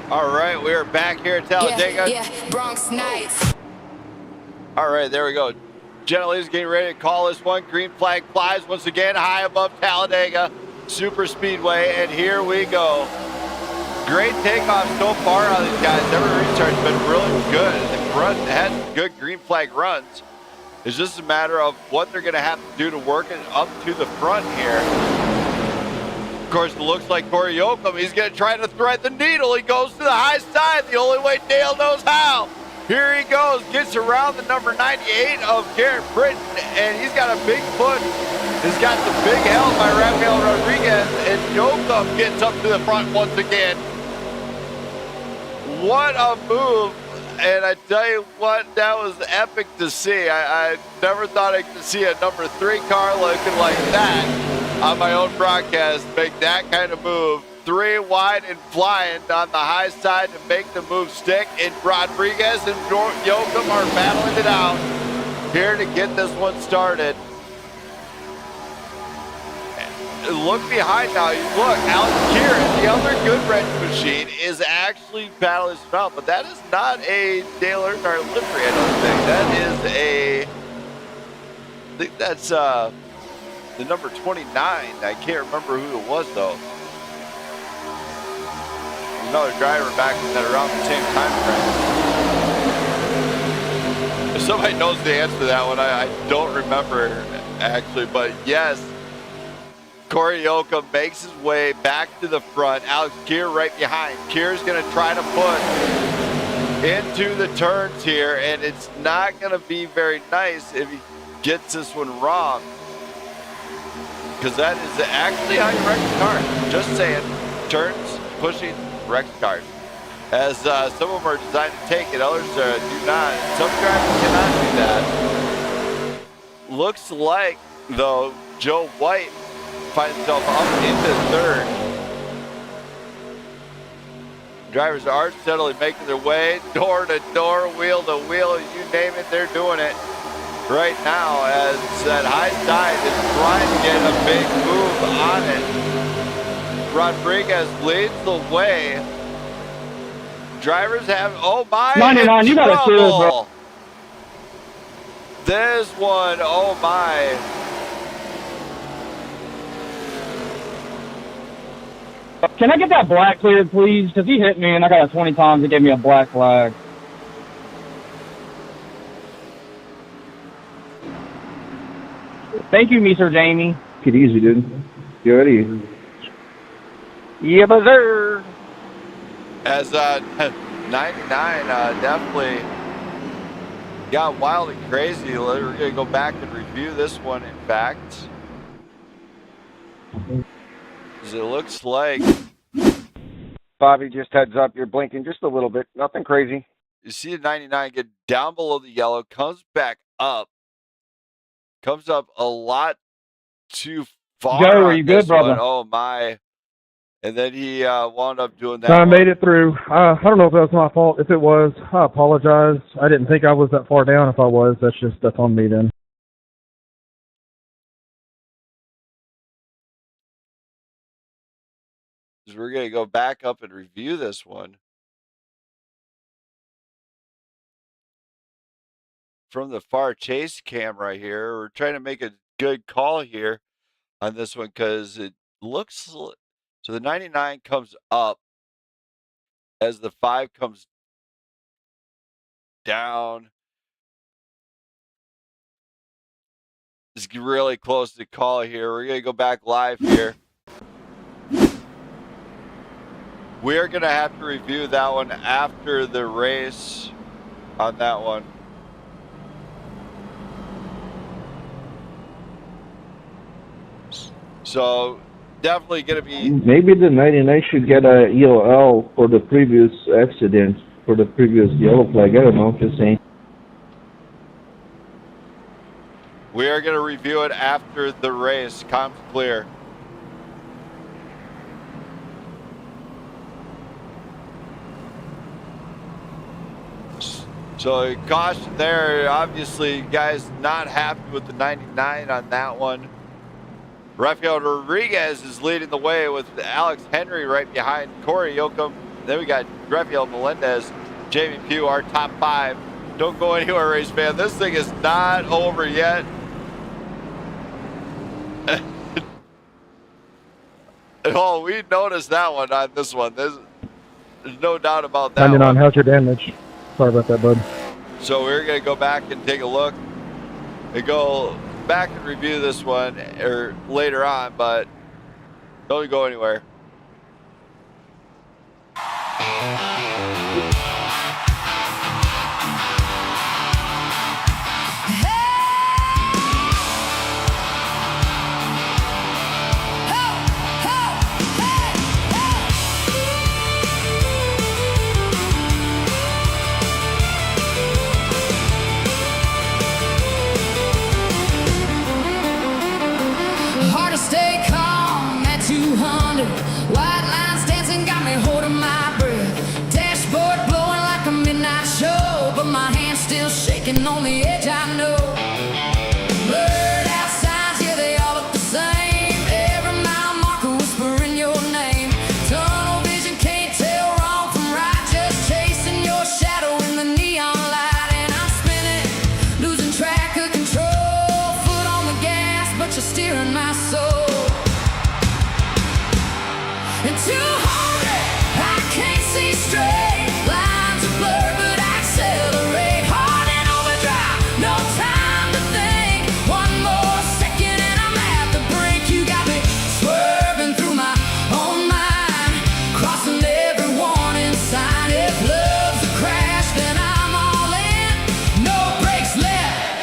All right, we are back here at Talledega. Yeah, Bronx Nights. All right, there we go. Gentlemen's getting ready to call this one. Green flag flies once again high above Talledega Super Speedway, and here we go. Great takeoff so far on these guys. Every recharge has been really good. They've had good green flag runs. It's just a matter of what they're going to have to do to work it up to the front here. Of course, it looks like Corey Yoakum, he's going to try to thread the needle. He goes to the high side the only way Dale knows how. Here he goes, gets around the number 98 of Garrett Britton, and he's got a big foot. He's got the big help by Rafael Rodriguez, and Yoakum gets up to the front once again. What a move. And I tell you what, that was epic to see. I never thought I could see a number 3 car looking like that on my own broadcast, make that kind of move. 3 wide and flying on the high side to make the move stick. And Rodriguez and Yoakum are battling it out here to get this one started. Look behind now. Look, Alex Kieran, the other good wrench machine, is actually battling it out. But that is not a Dale Earnhardt livery, I don't think. That is I think that's the number 29. I can't remember who it was, though. Another driver back in that around the same time frame. If somebody knows the answer to that one, I don't remember, actually. But yes, Corey Yoakum makes his way back to the front. Alex Kier right behind. Kier's going to try to push into the turns here, and it's not going to be very nice if he gets this one wrong, because that is actually how you wreck the car. Just saying, turns, pushing, wrecks cars. As some of them are designed to take it, others do not. Some drivers cannot do that. Looks like, though, Joe White finds himself up into third. Drivers are steadily making their way door to door, wheel to wheel, you name it, they're doing it right now, as that high side is trying to get a big move on it. Rodriguez leads the way. Drivers have, oh my, 99, you got a two, bro. This one, oh my. Can I get that black cleared, please? Because he hit me, and I got it 20 times. He gave me a black flag. Thank you, Mr. Jamie. Take it easy, dude. Good easy. Yeah, but sir. As 99 definitely got wild and crazy. We're going to go back and review this one, in fact. As it looks like, Bobby, just heads up, you're blinking just a little bit. Nothing crazy. you see the 99 get down below the yellow, comes back up, comes up a lot too far. Joe, are you good, brother? One. Oh my. And then he wound up doing that. I made it through. I don't know if that was my fault. If it was, I apologize. I didn't think I was that far down. If I was, that's on me then. We're going to go back up and review this one. from the far chase cam right here. We're trying to make a good call here on this one because it looks so the 99 comes up as the 5 comes down. It's really close to call here. We're going to go back live here. We're going to have to review that one after the race on that one. So definitely going to be... Maybe the 99 should get a EOL for the previous accident, for the previous yellow flag. I don't know, just saying. We are going to review it after the race. Comms clear. So caution there. Obviously, guys not happy with the 99 on that one. Rafael Rodriguez is leading the way with Alex Henry right behind Corey Yoakum. Then we got Rafael Melendez, Jamie Pugh, our top 5. Don't go anywhere, race fan. This thing is not over yet. Oh, we noticed that one on this one. There's no doubt about that. 99, how's your damage? Sorry about that, bud. So we're going to go back and take a look and go back and review this one later on, but don't go anywhere. Hard to stay calm at 200. White lines dancing got me holding my breath. Dashboard blowing like a midnight show, but my hand's still shaking on the edge, I know. Blurred out signs, yeah, they all look the same. Every mile marker whispering your name. Tunnel vision can't tell wrong from right, just chasing your shadow in the neon light. And I'm spinning, losing track of control. Foot on the gas, but you're steering my soul. And 200, I can't see straight. Lines are blurred, but I accelerate. Hard and overdrive, no time to think. One more second and I'm at the brink. You got me swerving through my own mind, crossing every warning sign. If love's a crash, then I'm all in. No brakes left.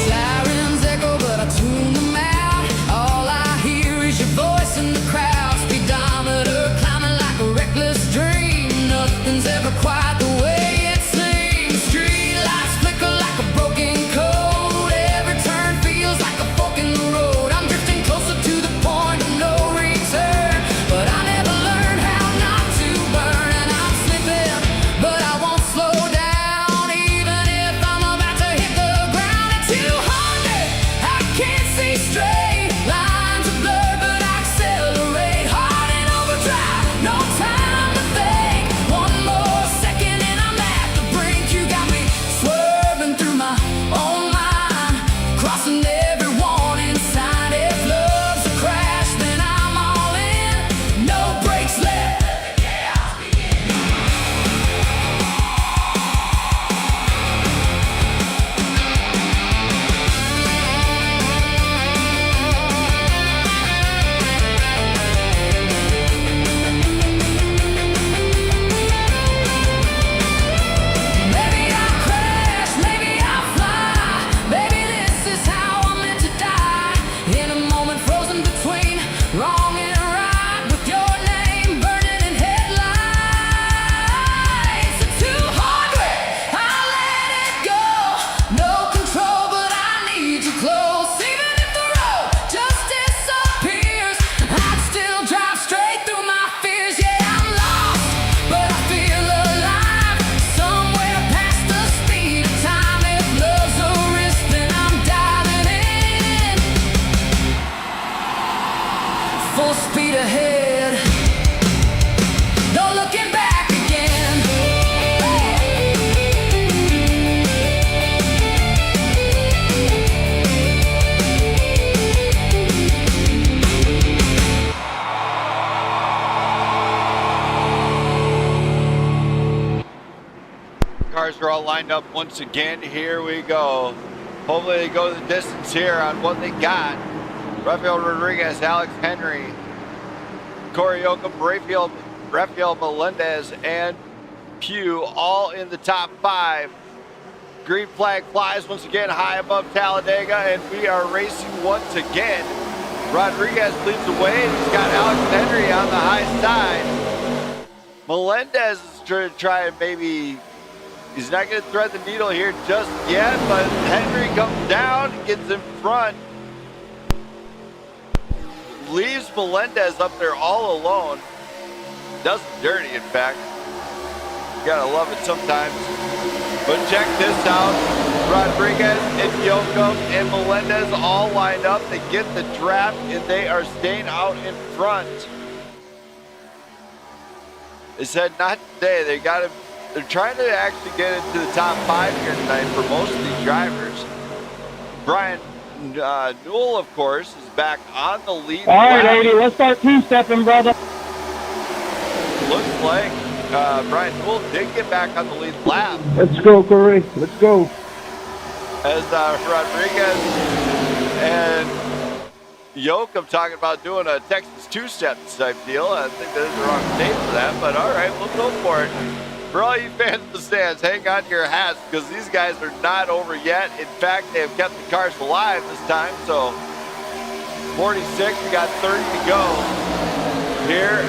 Sirens echo, but I tune them out. All I hear is your voice in the crowd. Speedometer climbing like a reckless dream. Nothing's ever quite the way it seems. Street lights flicker like a broken code. Every turn feels like a fork in the road. I'm drifting closer to the point of no return, but I never learned how not to burn. And I'm slipping, but I won't slow down, even if I'm about to hit the ground. At 200, I can't see straight. Lines are blurred, but I accelerate. Hard and overdrive, no time to think. One more second and I'm at the brink. You got me swerving through my own mind, crossing every warning sign. If love's a crash, then I'm all in. No brakes left. Maybe I'll crash, maybe I'll fly. Maybe this is how I'm meant to die. In a moment frozen between wrong and right, with your name burning in headlights. At 200, I let it go. No control, but I need you close. Even if the road just disappears, I'd still drive straight through my fears. Yeah, I'm lost, but I feel alive. Somewhere past the speed of time. If love's a risk, then I'm diving in. Full speed ahead. lined up once again. Here we go. Hopefully they go the distance here on what they got. Rafael Rodriguez, Alex Henry, Corey Yoakum, Rafael Melendez, and Pugh all in the top 5. Green flag flies once again high above Talledega, and we are racing once again. Rodriguez leads the way, and he's got Alex Henry on the high side. Melendez is trying to try and maybe, he's not going to thread the needle here just yet, but Henry comes down and gets in front. Leaves Melendez up there all alone. Does him dirty, in fact. You gotta love it sometimes. But check this out. Rodriguez and Yoakum and Melendez all lined up. They get the draft and they are staying out in front. They said not today. They're trying to actually get into the top 5 here tonight for most of these drivers. Brian Newell, of course, is back on the lead. All right, 80, let's start two-stepping, brother. Looks like Brian Newell did get back on the lead lap. Let's go, Corey. Let's go. As Rodriguez and Yoakum talking about doing a Texas two-step type deal. I think that is the wrong name for that, but all right, we'll go for it. For all you fans in the stands, hang on to your hats because these guys are not over yet. In fact, they have kept the cars alive this time. So 46, we got 30 to go here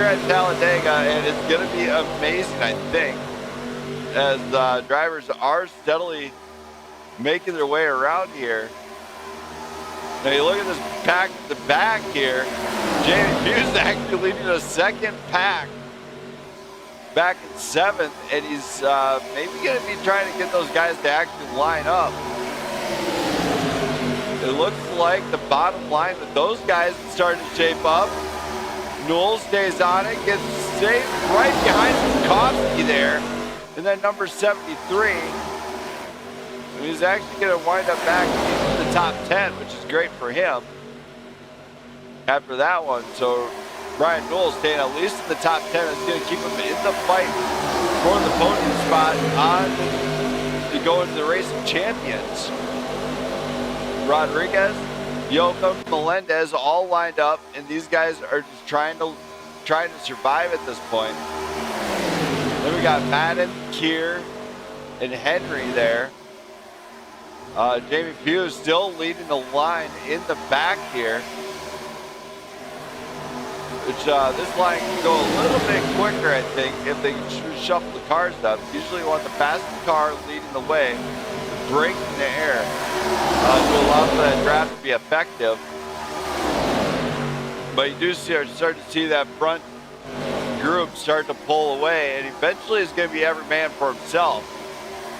at Talledega, and it's going to be amazing, I think, as drivers are steadily making their way around here. Now you look at this pack at the back here. Jamie Hughes actually leading a second pack. Back in 7th, and he's maybe going to be trying to get those guys to actually line up. It looks like the bottom line with those guys is starting to shape up. Newell stays on it, gets saved right behind Kowski there, and then number 73. And he's actually going to wind up back into the top 10, which is great for him after that one. So Brian Newell staying at least in the top 10. It's going to keep him in the fight for the podium spot to go into the race of champions. Rodriguez, Yoakum, Melendez all lined up, and these guys are just trying to survive at this point. Then we got Madden, Keir, and Henry there. Jamie Pugh still leading the line in the back here. Which this line can go a little bit quicker, I think, if they shuffle the cars up. Usually you want the fastest car leading the way, brake in the air to allow for that draft to be effective. But you do start to see that front group start to pull away, and eventually it's going to be every man for himself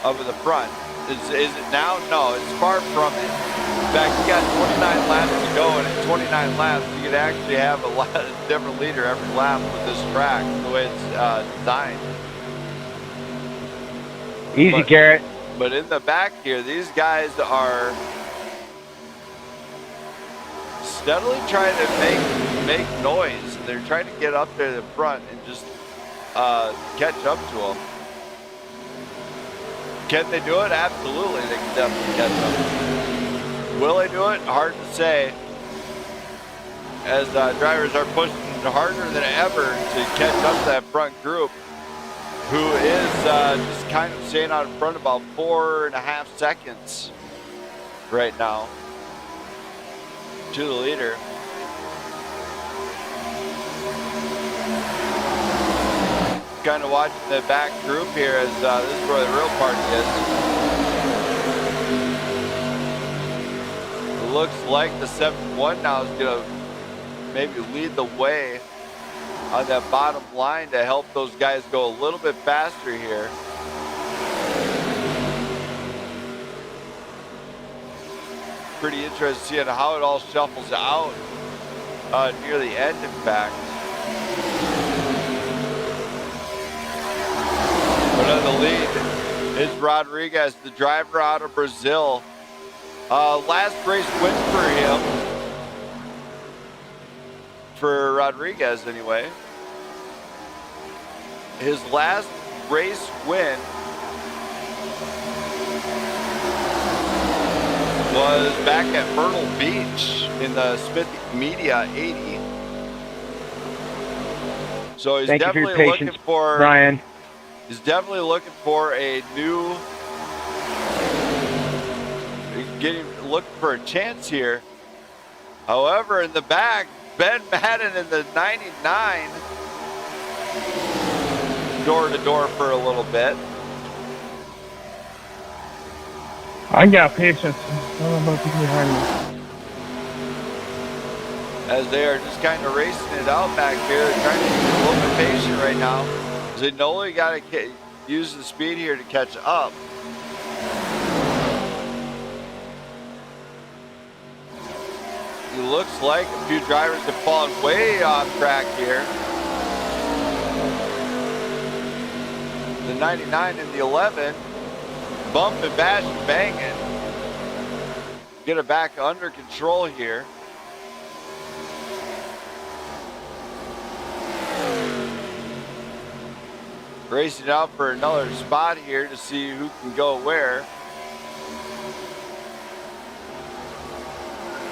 up in the front. Is it now? No, it's far from it. In fact, you got 29 laps to go, and at 29 laps, you could actually have a lot of different leader every lap with this track, the way it's designed. Easy, Garrett. But in the back here, these guys are steadily trying to make noise. They're trying to get up there to the front and just catch up to them. Can they do it? Absolutely, they can definitely catch up. Will they do it? Hard to say. As drivers are pushing harder than ever to catch up to that front group, who is just kind of staying out in front about 4.5 seconds right now to the leader. Kind of watching the back group here as this is where the real party is. It looks like the 7-1 now is going to maybe lead the way on that bottom line to help those guys go a little bit faster here. Pretty interesting seeing how it all shuffles out near the end, in fact. But on the lead is Rodriguez, the driver out of Brazil. Last race win for him. For Rodriguez, anyway. His last race win was back at Myrtle Beach in the Smithy Media 80. So he's Thank you for your definitely looking patience, for Brian. He's definitely looking for a new, looking for a chance here. However, in the back, Ben Madden in the 99, door to door for a little bit. I got patience. I don't know about people behind me. As they are just kind of racing it out back here. They're trying to be a little bit patient right now. Because they know they got to use the speed here to catch up. It looks like a few drivers have fallen way off track here. The 99 and the 11 bump and bash and banging. Get it back under control here. Racing out for another spot here to see who can go where.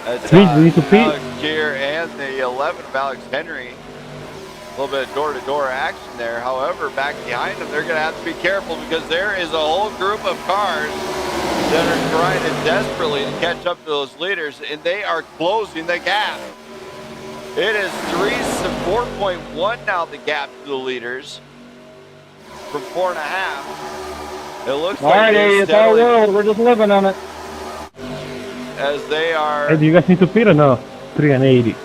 That's Alex Keir and the 11 of Alex Henry. A little bit of door-to-door action there. However, back behind them, they're going to have to be careful because there is a whole group of cars that are trying desperately to catch up to those leaders, and they are closing the gap. It is 4.1 now, the gap to the leaders from 4.5. It looks like it's our world. We're just living on it. As they are. Hey, do you guys need to pit or no? 380.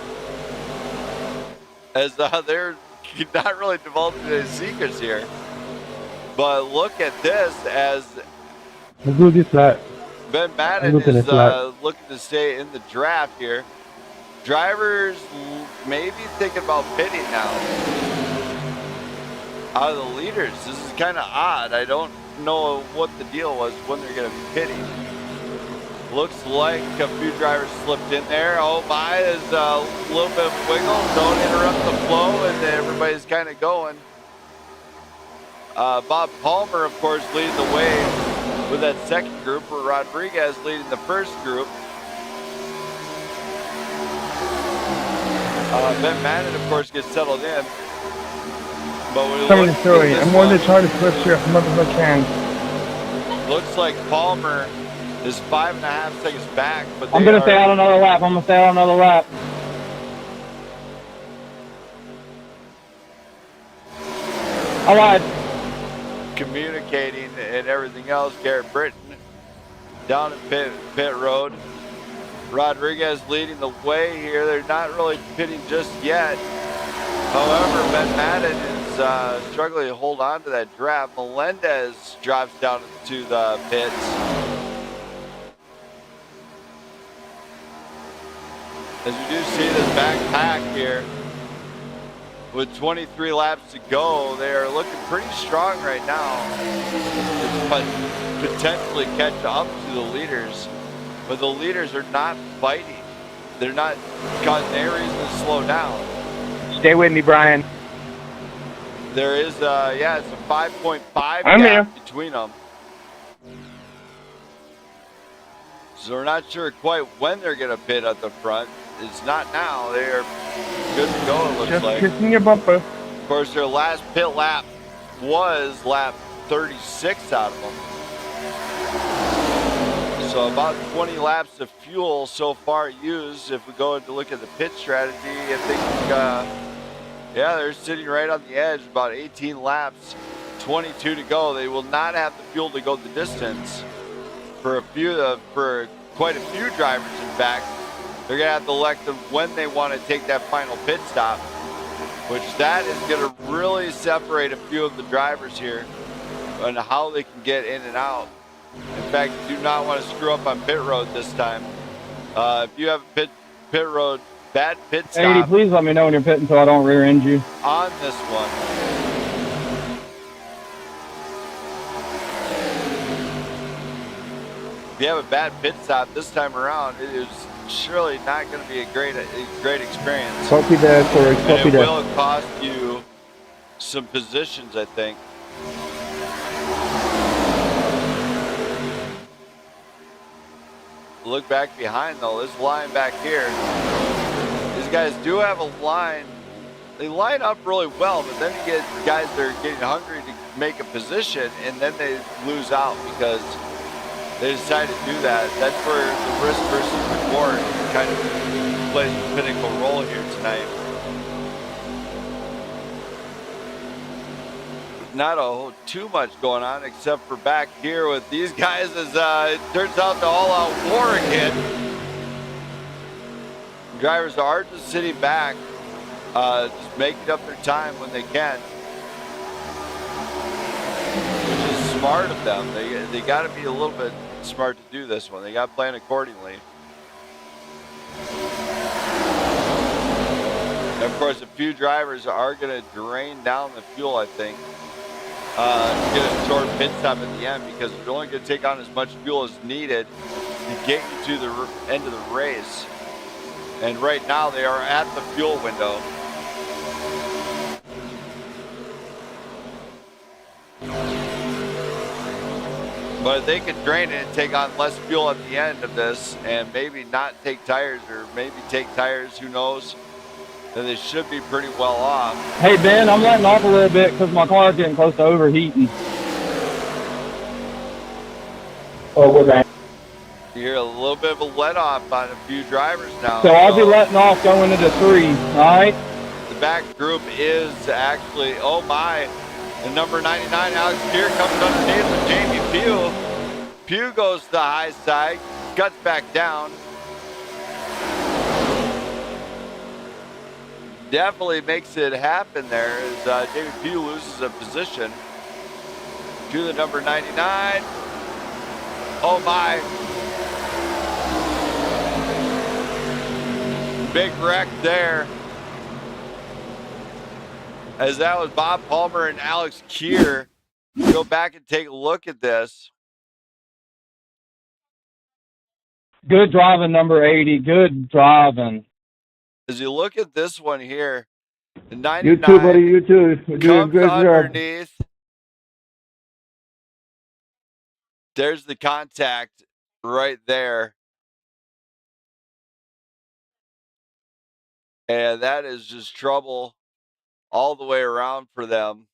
As they're not really divulging any secrets here. But look at this as Let's do this lap. Ben Madden is looking to stay in the draft here. Drivers maybe thinking about pitting now. Out of the leaders, this is kind of odd. I don't know what the deal was when they're going to be pitting. Looks like a few drivers slipped in there. Oh my, there's a little bit of wiggle. Don't interrupt the flow, and everybody's kind of going. Bob Palmer, of course, leading the way with that second group, where Rodriguez leading the first group. Ben Madden, of course, gets settled in. But when Tell me the story. I'm going to try to switch here as much as I can. Looks like Palmer is 5.5 seconds back, but I'm going to stay out another lap. I lied. Communicating and everything else. Garrett Britton down at pit road. Rodriguez leading the way here. They're not really pitting just yet. However, Ben Madden is struggling to hold on to that draft. Melendez drives down to the pits. As we do see this back pack here, with 23 laps to go, they are looking pretty strong right now. But potentially catch up to the leaders, but the leaders are not fighting. They're not causing any reason to slow down. Stay with me, Brian. There is, it's a 5.5 I'm gap here. between them. So we're not sure quite when they're going to pit at the front. It's not now. They are good to go, it looks like. Just kissing your bumper. Of course, their last pit lap was lap 36 out of them. So about 20 laps of fuel so far used. If we go to look at the pit strategy, I think, they're sitting right on the edge, about 18 laps, 22 to go. They will not have the fuel to go the distance for quite a few drivers, in fact. They're going to have to elect them when they want to take that final pit stop, which that is going to really separate a few of the drivers here on how they can get in and out. In fact, you do not want to screw up on pit road this time. If you have a pit road, bad pit stop. 80, please let me know when you're pitting so I don't rear end you. On this one. If you have a bad pit stop this time around, it is surely not going to be a great experience. Copy that, Corey. Copy it that. will cost you some positions, I think. look back behind though. This line back here, these guys do have a line. They line up really well, but then you get guys that are getting hungry to make a position, and then they lose out because they decide to do that. That's where the risk versus reward kind of plays a pinnacle role here tonight. Not too much going on except for back here with these guys as it turns out the all-out war again. Drivers are just sitting back, just making up their time when they can, which is smart of them. They got to be a little bit smart to do this one. They got to plan accordingly. And of course, a few drivers are going to drain down the fuel, I think. Get a short pit stop at the end because you're only going to take on as much fuel as needed to get you to the end of the race. And right now they are at the fuel window. But they could drain it and take on less fuel at the end of this and maybe not take tires, or maybe take tires, who knows. Then they should be pretty well off. Hey, Ben, I'm letting off a little bit because my car's getting close to overheating. Oh, we're back. You hear a little bit of a let off on a few drivers now. So I'll be letting off going into 3, all right? The back group is actually, oh my, the number 99, Alex Keir, comes underneath with Jamie Pugh. Pugh goes to the high side, cuts back down. Definitely makes it happen there as David Pugh loses a position to the number 99. Oh my. Big wreck there. As that was Bob Palmer and Alex Keir. Go back and take a look at this. Good driving, number 80. Good driving. As you look at this one here, the 99 You too, buddy. You too. You're doing a comes great job. underneath. There's the contact right there. And that is just trouble all the way around for them,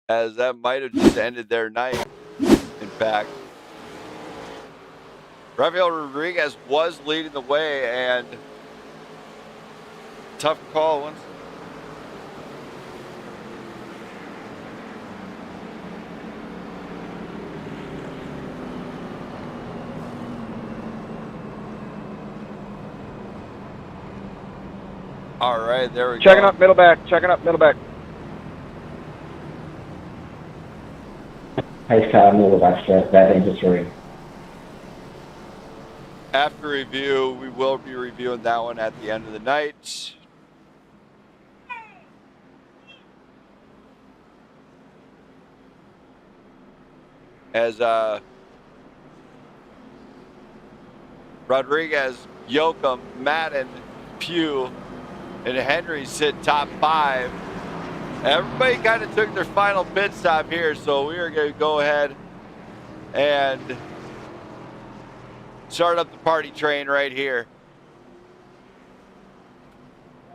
as that might have just ended their night, in fact. Rafael Rodriguez was leading the way, and tough call once. All right, there we go. Checking up, middle back. Checking up, middle back. Hey, Scott, middle back stress. Bad thing just for you. After review, we will be reviewing that one at the end of the night. As Rodriguez, Yoakum, Madden, Pugh, and Henry sit top 5. Everybody kind of took their final pit stop here, so we are going to go ahead and start up the party train right here.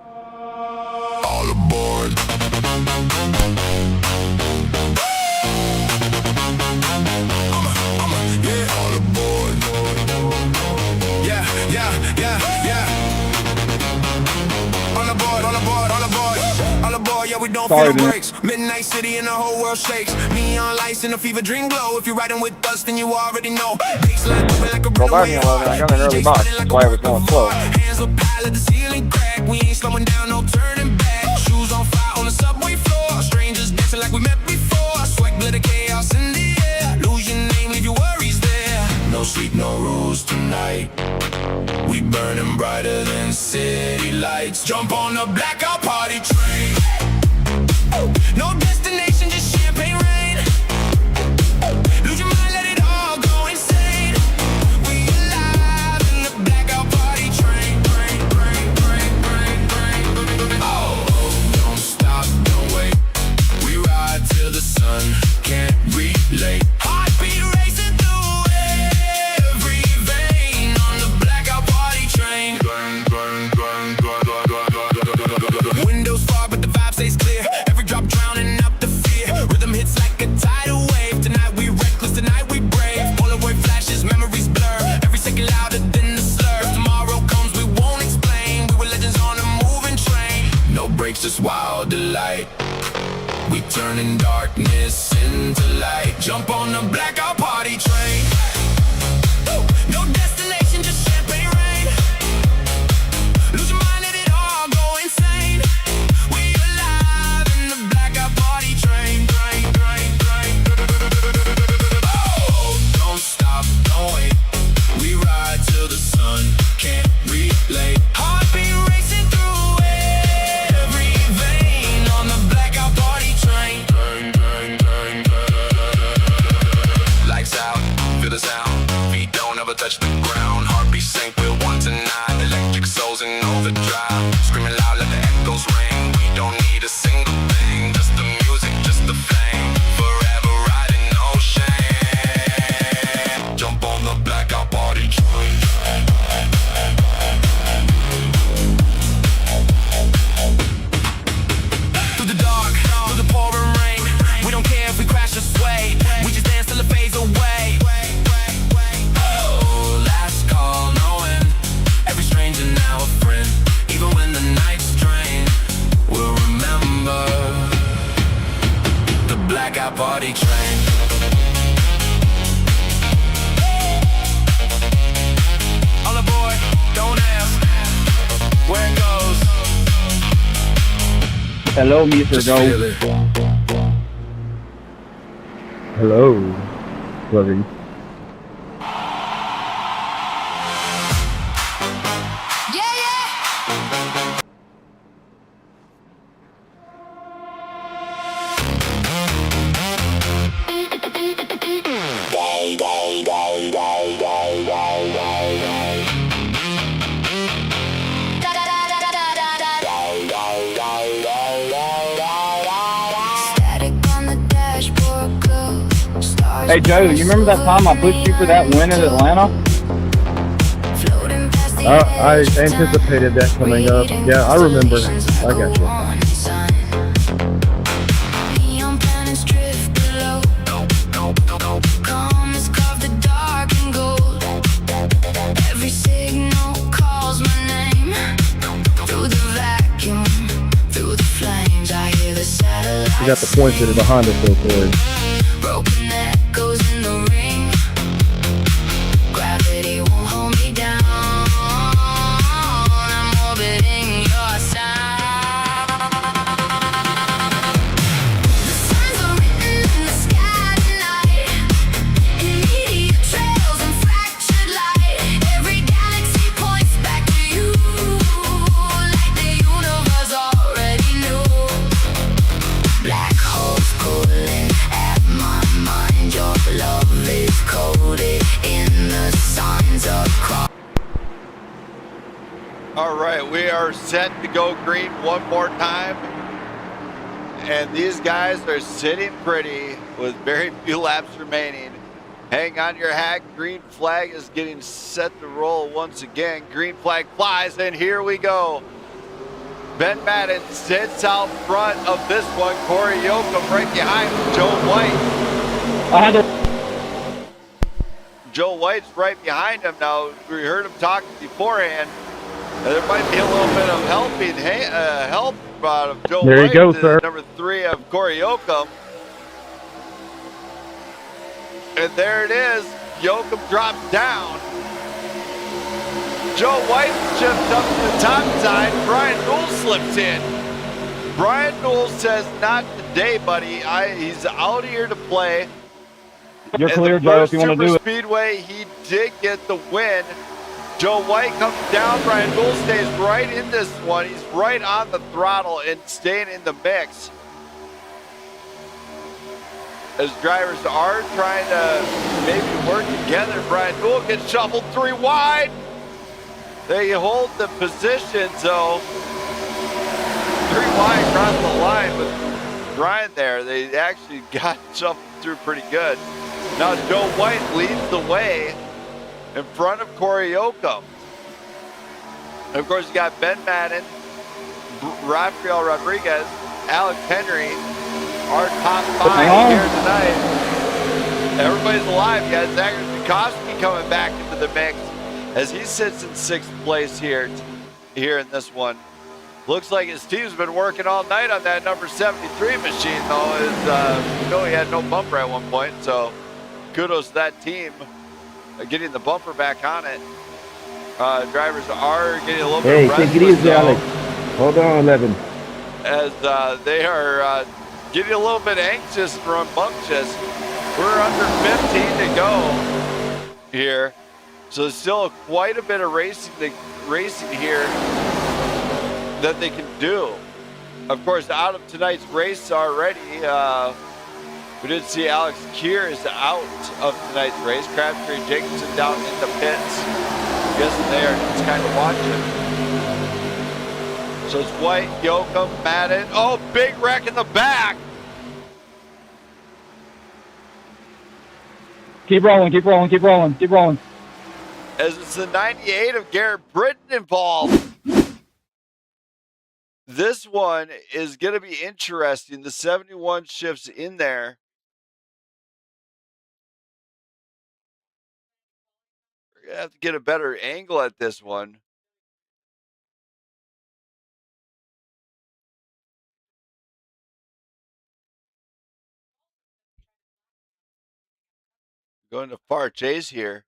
All aboard. Yeah, all aboard. Yeah. All aboard, all aboard, all aboard. All aboard, yeah, we don't feel no breaks. Midnight city and the whole world shakes. Neon lights in a fever dream glow. If you're riding with us, then you already know. Go by me 11. I got an early box. That's why I was going slow. Hands up high, let the ceiling crack. We ain't slowing down, no turning back. Shoes on fire on the subway floor. Strangers dancing like we met before. Sweat, glitter, chaos in the air. Lose your name, leave your worries there. No sleep, no rules tonight. We burning brighter than city lights. Jump on the blackout party train. No destination, just champagne rain. Lose your mind, let it all go insane. We alive in the blackout party train. Oh, don't stop, don't wait. We ride till the sun can't relate. Heartbeat racing through air. turning darkness into light. Jump on the blackout party train. Woo! No destination, just champagne rain. Lose your mind, let it all go insane. We alive in the blackout party train. Oh, don't stop, don't wait. We ride till the sun can't relate. Heartbeat racing through every vein on the blackout party train. Lights out, feel the sound. Feet don't ever touch the ground. Heartbeat sync, we're one tonight. Electric souls in overdrive. Screaming loud, let the echoes ring. We don't need a single thing. Just the music, just the flame. Forever riding, no shame. Jump on the blackout party train. Through the dark, through the pouring rain. We don't care if we crash or sway. We just dance till it fades away. Oh, last call, knowing every stranger now a friend. Even when the night's drained, we'll remember the blackout party train. All aboard, don't ask where it goes. Hello, Mr. Just Go. feel it. Hello, Lovey. Yeah, yeah. Static on the dashboard, glow. Stars Hey, Joe, you remember that time I pushed you for that win in Atlanta? floating past the I edge of time. anticipated that coming up. Yeah, I remember. I got you. Neon planets drift below. Calm has carved the dark and gold. Every signal calls my name. Through the vacuum, through the flames, I hear the satellites. You got the points that are behind us, though, Corey. Broken echoes in the ring. Gravity won't hold me down. I'm orbiting your side. The signs are written in the sky tonight. Immediate trails and fractured light. Every galaxy points back to you, like the universe already knew. Black holes cooling at my mind. Your love is coded in the signs across. All right, we are set to go green one more time. And these guys are sitting pretty with very few laps remaining. Hang on your hat. Green flag is getting set to roll once again. Green flag flies, and here we go. Ben Madden sits out front of this one. Corey Yoakum right behind Joe White. I had to. Joe White's right behind him now. We heard him talking beforehand. There might be a little bit of help out of Joe There you White, go, the sir. number 3 of Corey Yoakum. And there it is. Yoakum drops down. Joe White shifts up to the top side. Brian Newell slips in. Brian Newell says, "Not today, buddy. He's out here to play." You're And clear, the Joe, if first you want to Super do it. Speedway, he did get the win. Joe White comes down. Brian Newell stays right in this one. He's right on the throttle and staying in the mix. As drivers are trying to maybe work together, Brian Newell gets shuffled 3 wide. They hold the positions, though. 3 wide across the line with Brian there. They actually got shuffled through pretty good. Now Joe White leads the way in front of Corey Yoakum. And of course, you got Ben Madden, Rafael Rodriguez, Alex Henry, our top 5 here tonight. Everybody's alive. You got Zachary Bukowski coming back into the mix as he sits in 6th place here in this one. Looks like his team's been working all night on that number 73 machine, though. You know, he had no bumper at one point, so kudos to that team getting the bumper back on it. Drivers are getting a little bit Hey, restless, take it easy, though, Alex. Hold on, 11. as they are getting a little bit anxious and rambunctious. We're under 15 to go here, so there's still quite a bit of racing here that they can do. Of course, out of tonight's race already, we did see Alex Keir is out of tonight's race. Crabtree and Jacobson down in the pits. I'm guessing they are just kind of watching. So it's White, Yoakum, Madden. Oh, big wreck in the back. Keep rolling, keep rolling, keep rolling, keep rolling. As it's the 98 of Garrett Britton involved. This one is going to be interesting. The 71 shifts in there. We're going to have to get a better angle at this one. Going to far chase here.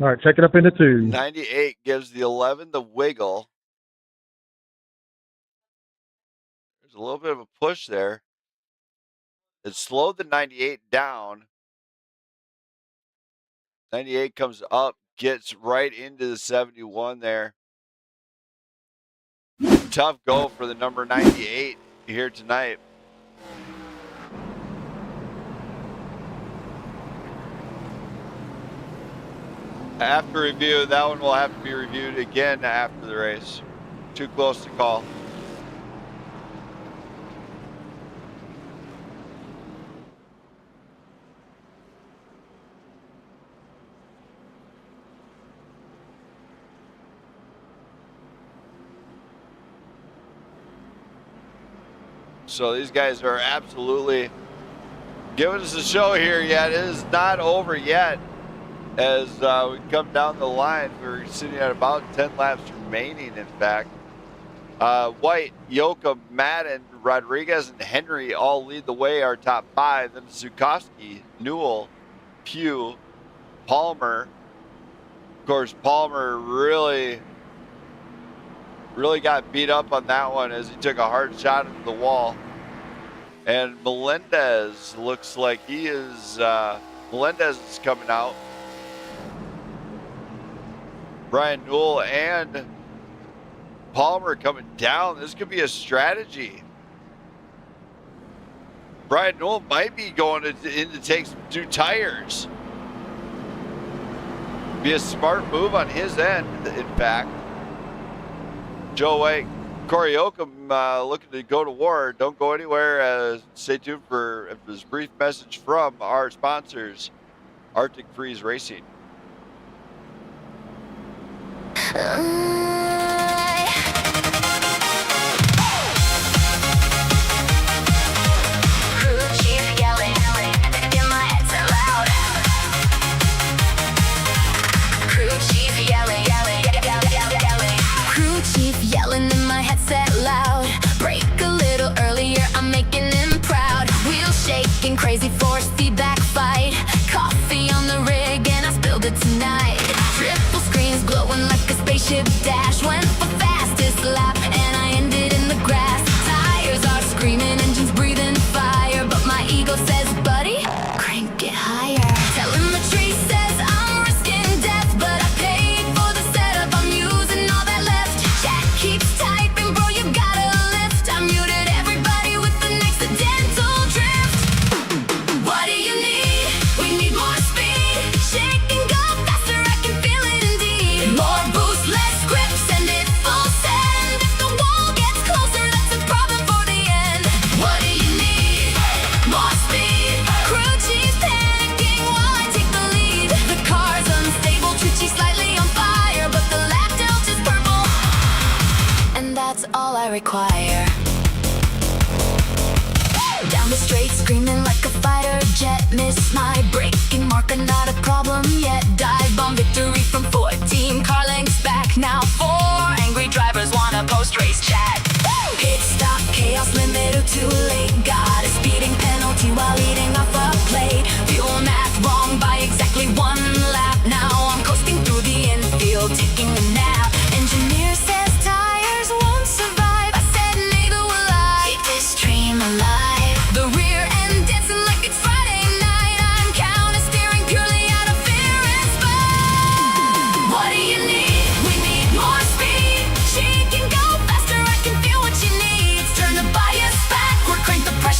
All right, check it up into 2. 98 gives the 11 the wiggle. There's a little bit of a push there. It slowed the 98 down. 98 comes up, gets right into the 71 there. Tough go for the number 98 here tonight. After review, that one will have to be reviewed again after the race. Too close to call. So these guys are absolutely giving us a show here yet. It is not over yet. As we come down the line, we're sitting at about 10 laps remaining, in fact. White, Yoakum, Madden, Rodriguez, and Henry all lead the way, our top 5. Then Zukowski, Newell, Pugh, Palmer. Of course, Palmer really got beat up on that one as he took a hard shot into the wall. And Melendez looks like he is, Melendez is coming out. Brian Newell and Palmer coming down. This could be a strategy. Brian Newell might be going in to take some 2 tires. Be a smart move on his end, in fact. Joe White, Corey Yoakum looking to go to war. Don't go anywhere. Stay tuned for this brief message from our sponsors, Artic Freeze Racing. Crew chief yelling, in my head so loud. Crew chief yelling, yelling. Crew chief yelling in my headset loud. Break a little earlier, I'm making him proud. Wheels shaking, crazy force feedback fight. Coffee on the rig and I spilled it tonight. Triple screens glowing like a spaceship dash. Went for fastest lap and I ended in the grass. Tires are screaming, engines breathing fire, but my ego says, buddy, crank it higher. Telemetry says I'm risking death, but I paid for the setup, I'm using all that left. Chat keeps typing, bro, you gotta lift. I muted everybody with an accidental drift. What do you need? We need more speed. Shake and go faster, I can feel it indeed. More boost, less grip, send it full send. If the wall gets closer, that's a problem for the end. What do you need? More speed. Crew chief panicking while I take the lead. The car's unstable, Trichy slightly on fire, but the lap delta's purple, and that's all I require. Down the straight, screaming like a fighter jet. Miss my braking marker, not a problem yet. Dive bomb victory from 14. Car lengths back now. 4 angry drivers wanna post race.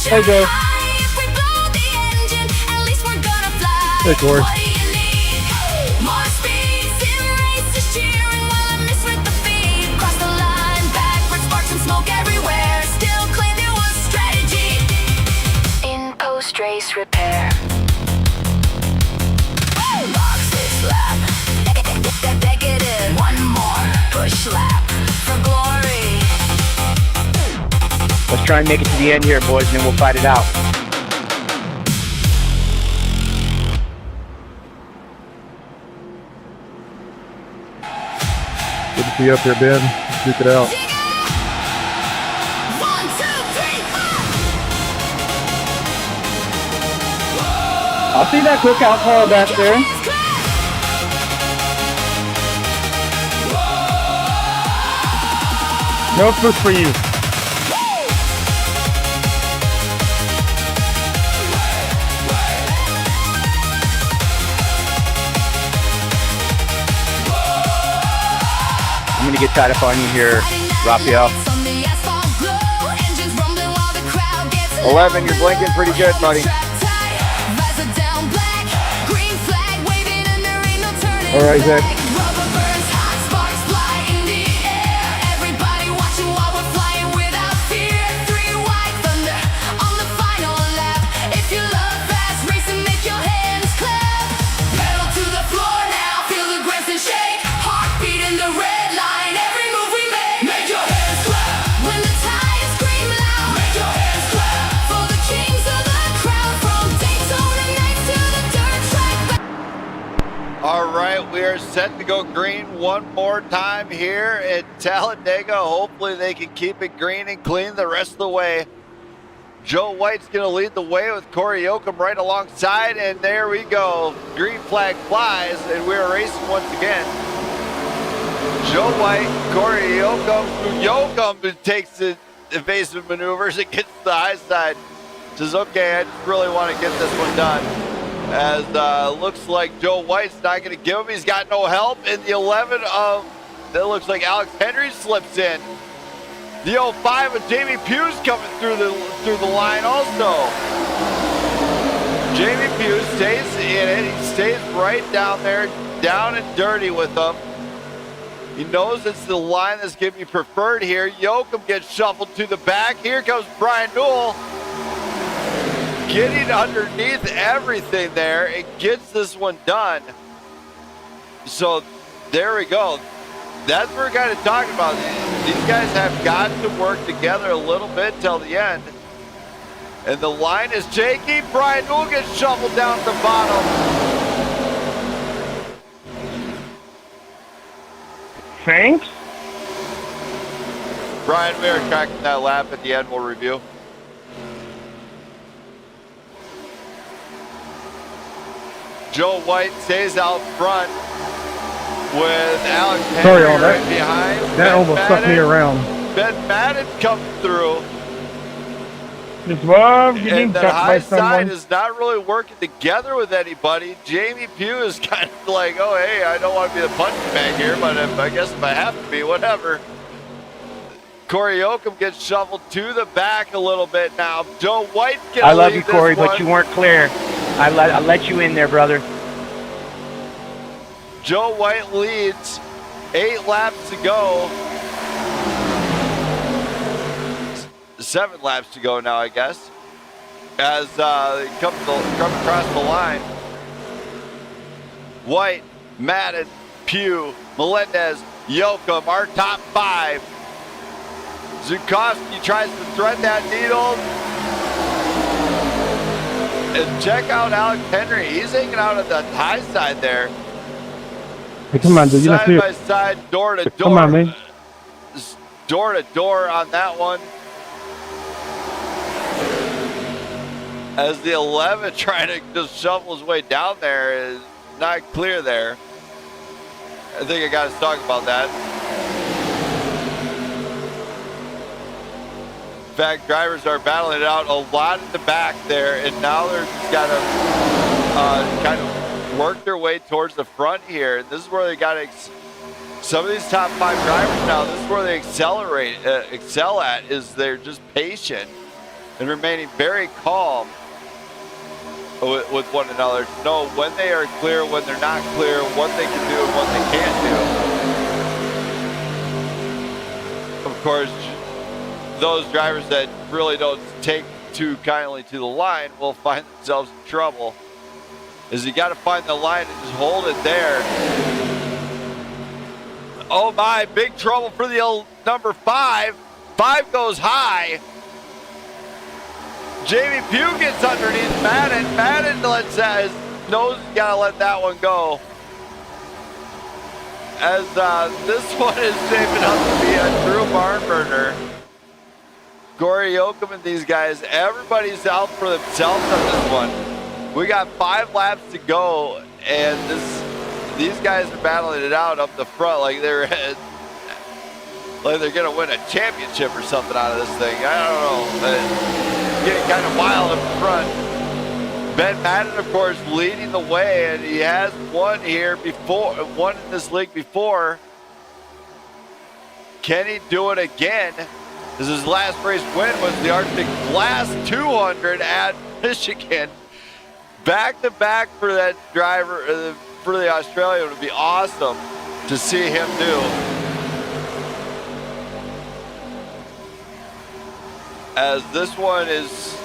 Hey, Joe. If we blow the engine, at least we're gonna fly. Hey, Corey. What do you need? More speed, sim races cheering while I miss with the feed. Cross the line, backward sparks and smoke everywhere. Still clean, there was strategy in post-race repair. Box this lap, negative. One more push lap for glory. Let's try and make it to the end here, boys, and then we'll fight it out. Good to see you up here, Ben. Let's duke it out. 1, 2, 3, 4. I see that cookout car back there. No food for you. I'm gonna get tied up on you here, Raphael. 11, you're blinking pretty good, buddy. All right, Zach. All right, we are set to go green one more time here at Talledega. Hopefully they can keep it green and clean the rest of the way. Joe White's going to lead the way with Corey Yoakum right alongside, and there we go. Green flag flies, and we're racing once again. Joe White, Corey Yoakum. Yoakum takes the evasive maneuvers and gets to the high side. Says, okay, I just really want to get this one done. As looks like Joe White's not going to give him. He's got no help in the 11 of, that looks like Alex Henry slips in. The 05 of Jamie Pugh's coming through the line also. Jamie Pugh stays in it. He stays right down there, down and dirty with them. He knows it's the line that's going to be preferred here. Yoakum gets shuffled to the back. Here comes Brian Newell, getting underneath everything there. It gets this one done. So there we go. That's what we're kind of talking about. These guys have got to work together a little bit till the end. And the line is shaky. Brian Newell gets shuffled down to the bottom. Thanks. Brian, we are tracking that lap at the end. We'll review. Joe White stays out front with Alex Henry Sorry, all that. right behind. That almost sucked me around. Ben Madden comes through. Just love And getting the cut high by someone. side is not really working together with anybody. Jamie Pugh is kind of like, oh, hey, I don't want to be the punching bag here, but I guess if I have to be, whatever. Corey Yoakum gets shoveled to the back a little bit now. Joe White gets I love you, Corey, but you weren't clear. I let you in there, brother. Joe White leads. 8 laps to go. 7 laps to go now, I guess. As they come across the line. White, Madden, Pugh, Melendez, Yoakum, our top 5. Zukowski tries to thread that needle. And check out Alex Henry. He's hanging out at the high side there. Hey, come on, dude. You Side see by it. side, door to door. Come on, man. Door to door on that one. As the 11 trying to just shuffle his way down there is not clear there. I think I got to talk about that. In fact, drivers are battling it out a lot in the back there, and now they're just got to kind of work their way towards the front here. This is where they got to, some of these top 5 drivers now, this is where they excel at, is they're just patient. and remaining very calm with one another to know when they are clear, when they're not clear, what they can do and what they can't do. Of course, those drivers that really don't take too kindly to the line will find themselves in trouble. Is you got to find the line and just hold it there. Oh my, big trouble for the number 5. 5 goes high. Jamie Pugh gets underneath Madden. Madden knows he's got to let that one go. As this one is shaping up to be a true barn burner. Corey Yoakum and these guys, everybody's out for themselves on this one. We got 5 laps to go, and these guys are battling it out up the front like they're gonna win a championship or something out of this thing. I don't know. Getting kind of wild up front. Ben Madden, of course, leading the way, and he has won here before, won in this league before. Can he do it again? This is his last race win was the Arctic Blast 200 at Michigan. Back to back for that driver, for the Australian would be awesome to see him do. As this one is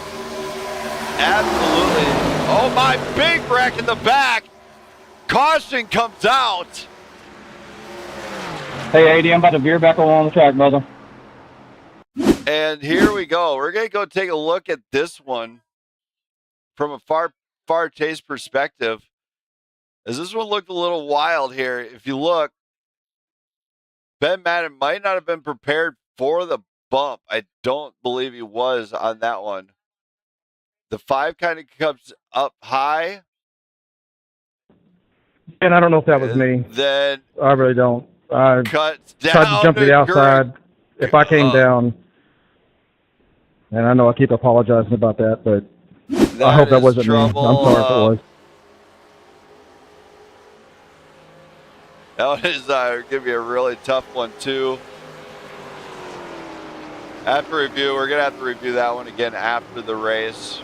absolutely, oh my, big wreck in the back. Caution comes out. Hey, AD, I'm about to veer back along the track, brother. And here we go. We're going to go take a look at this one from a far chase perspective. As this one looked a little wild here. If you look, Ben Madden might not have been prepared for the bump. I don't believe he was on that one. The 5 kind of comes up high. And I don't know if that was me. Then I really don't. I cuts down tried to jump to the outside. If I came down, and I know I keep apologizing about that, but I hope that wasn't me. I'm sorry if it was. That one is going to be a really tough one, too. After review, we're going to have to review that one again after the race.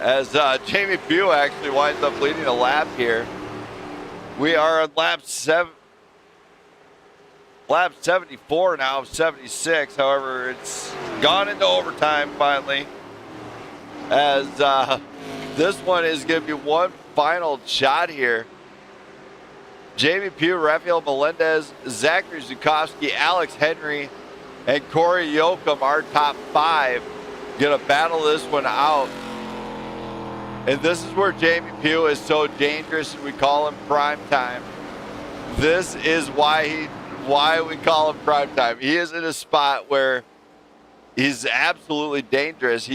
As Jamie Pugh actually winds up leading a lap here. We are on lap 74 now, 76. However, it's gone into overtime finally. As this one is going to be one final shot here. Jamie Pugh, Rafael Melendez, Zachary Zukowski, Alex Henry, and Corey Yoakum, our top 5, going to battle this one out. And this is where Jamie Pugh is so dangerous, and we call him prime time. This is why we call him prime time. He is in a spot where he's absolutely dangerous.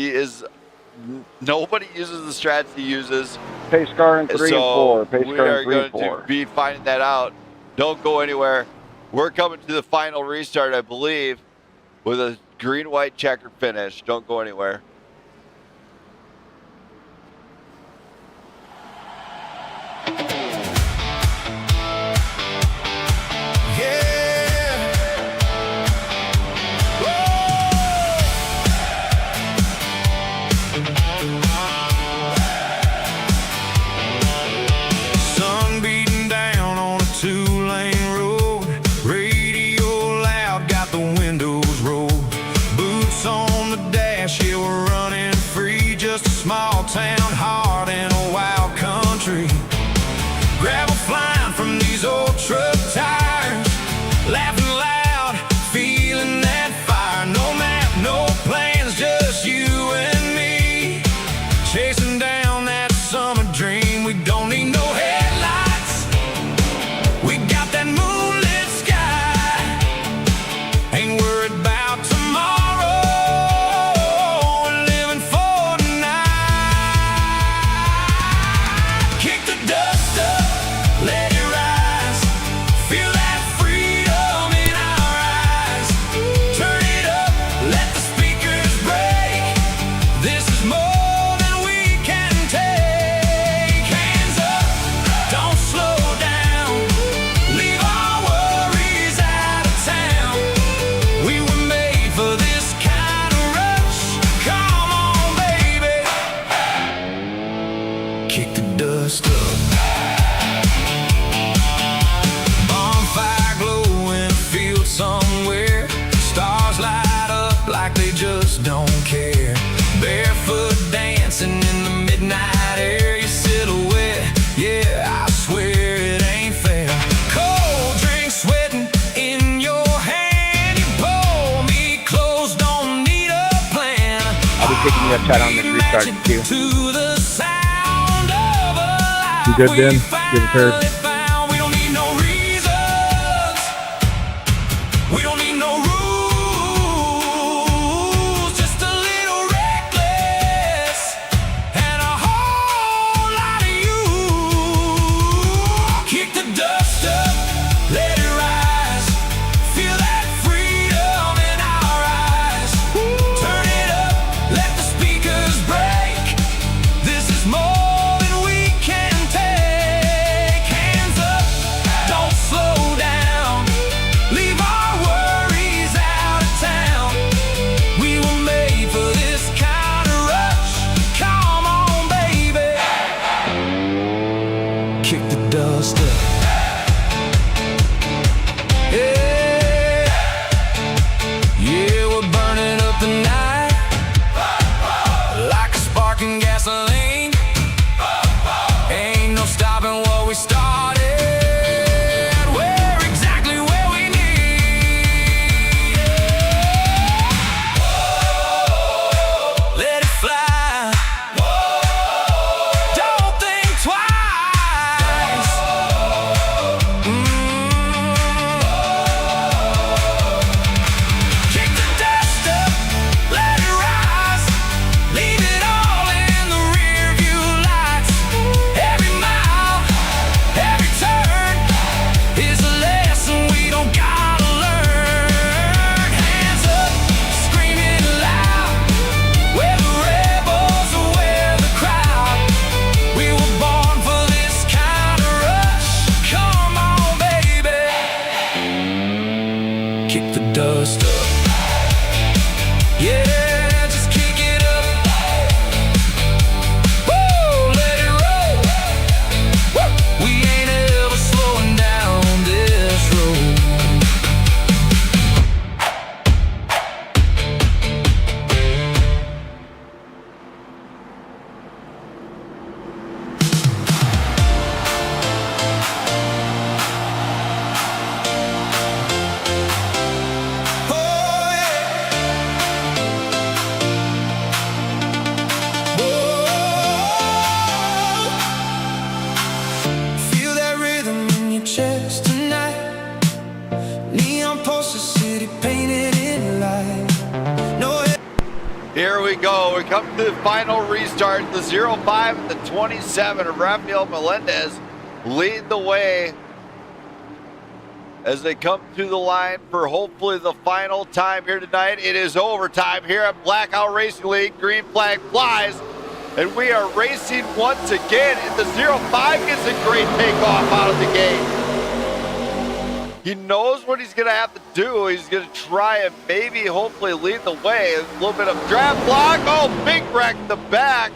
Nobody uses the strats he uses. Pace car in 3 and 4. Pace We car are in 3 and going 4. to be finding that out. Don't go anywhere. We're coming to the final restart, I believe, with a green-white checker finish. Don't go anywhere. Sun beating down on a 2-lane road. Radio loud, got the windows rolled. Boots on the dash, yeah, we're kick the dust up. Bonfire glow in a field somewhere. Stars light up like they just don't care. Barefoot dancing in the midnight air. Your silhouette, yeah, I swear it ain't fair. Cold drink sweating in your hand. You pull me close, don't need a plan. I'll be picking you up tight on this restart too. To the sound of a life. You good, Ben? We Get prepared. finally found. We don't need no reasons. We don't need no rules. Just a little reckless and a whole lot of you. Kick the dust up, let it rise. Feel that freedom in our eyes. Turn it up, let the speakers break. This is more than we can take. Hands up, don't slow down. Leave our worries out of town. We were made for this kind of rush. Come on, baby. Kick the dust up. Yeah, yeah, we're burning up the night like a spark in gasoline. Ain't no stopping what we started. We're exactly where we need. Whoa, let it fly. Whoa, don't think twice. Kick the dust up, let it rise. Leave it all in the rear view lights. Every mile, every turn is a lesson we don't gotta learn. Hands up, screaming loud. We're the rebels, we're the crowd. We were born for this kind of rush. Come on, baby. Kick the dust up. Yeah, just kick it up. Woo, let it roll. Woo. We ain't ever slowing down this road. Oh, yeah. Whoa. Feel that rhythm in your chest tonight. Neon posters, city painted in light. No. Here we go. We come to the final restart. The 05 and the 27 of Rafael Melendez lead the way as they come to the line for hopefully the final time here tonight. It is overtime here at Blackout Racing League. Green flag flies, and we are racing once again. And the 05 gets a great takeoff out of the gate. He knows what he's going to have to do. He's going to try and maybe hopefully lead the way. A little bit of draft block. Oh, big wreck in the back.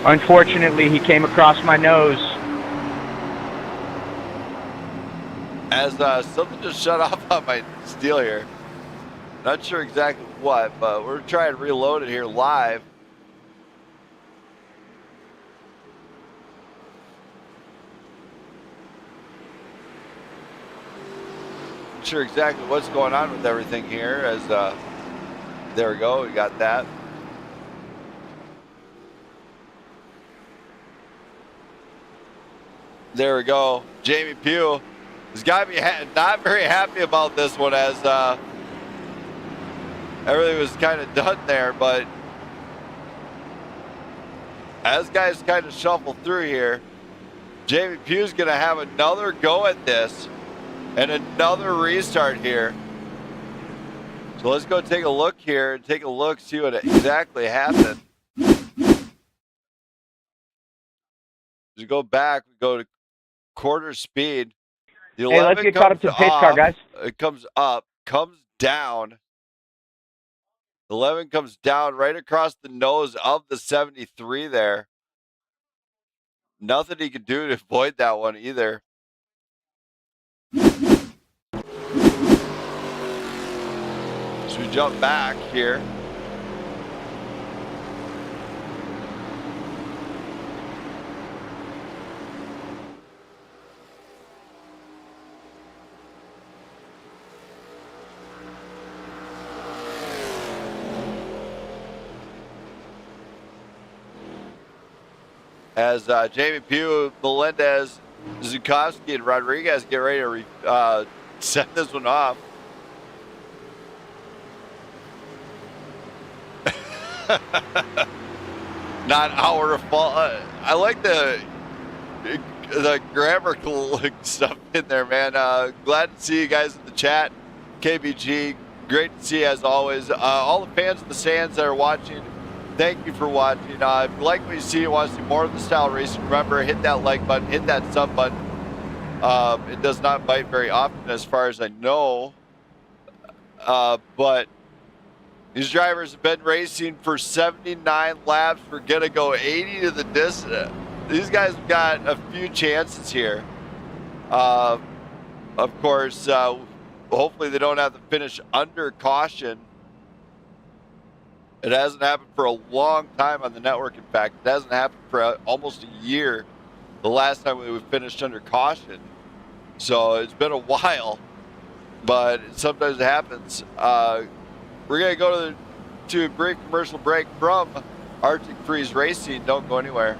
Unfortunately, he came across my nose. As something just shut off on my steel here. Not sure exactly what, but we're trying to reload it here live. Not sure exactly what's going on with everything here. As there we go, we got that. There we go. Jamie Pugh has got me not very happy about this one, as everything was kind of done there, but as guys kind of shuffle through here, Jamie Pugh's going to have another go at this and another restart here. So let's go take a look here and take a look, see what exactly happened. As we go back, we go to quarter speed. The Hey, let's 11 get caught up to the pace car, off, guys. It comes up, comes down. 11 comes down right across the nose of the 73 there. Nothing he could do to avoid that one either. So we jump back here. As Jamie Pugh, Melendez, Zukovsky, and Rodriguez get ready to send this one off. Not our fault. I like the grammatical stuff in there, man. Glad to see you guys in the chat. KBG, great to see you as always. All the fans of the Sands that are watching, thank you for watching. If you like what you see and want to see more of the style racing, remember, hit that like button, hit that sub button. It does not bite very often as far as I know. But these drivers have been racing for 79 laps. We're going to go 80 to the distance. These guys have got a few chances here. Of course, hopefully they don't have to finish under caution. It hasn't happened for a long time on the network. In fact, it hasn't happened for almost a year. The last time we finished under caution. So it's been a while, but sometimes it happens. We're going to go to a brief commercial break from Artic Freeze Racing. Don't go anywhere.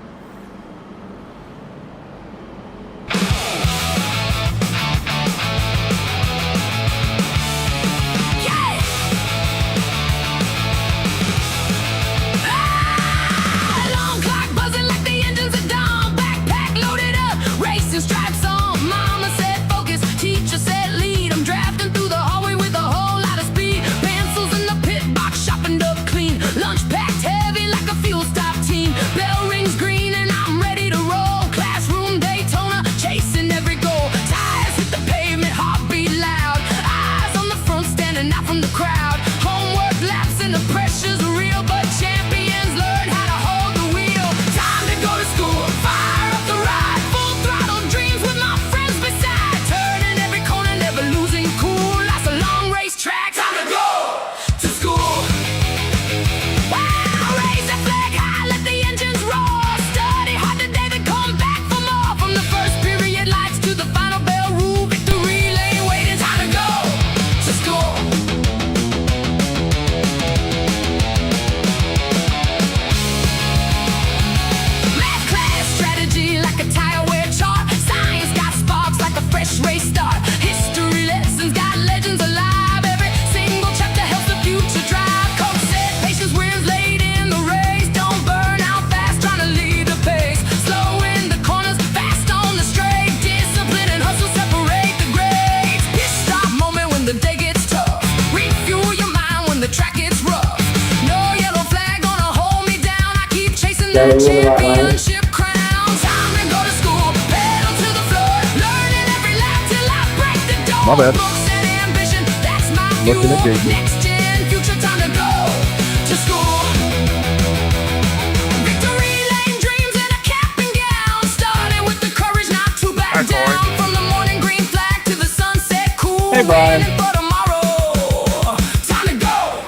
Championship crowns. Time to go to school, pedal to the floor, learning every lap till I break the door. My bad. Books and ambition, that's my Looking at fuel. Jason. Next gen, future, time to go to school. Victory lane dreams in a cap and gown, starting with the courage not to back down. From the morning green flag to the sunset cool. Hey, Brian. Waiting for tomorrow. Time to go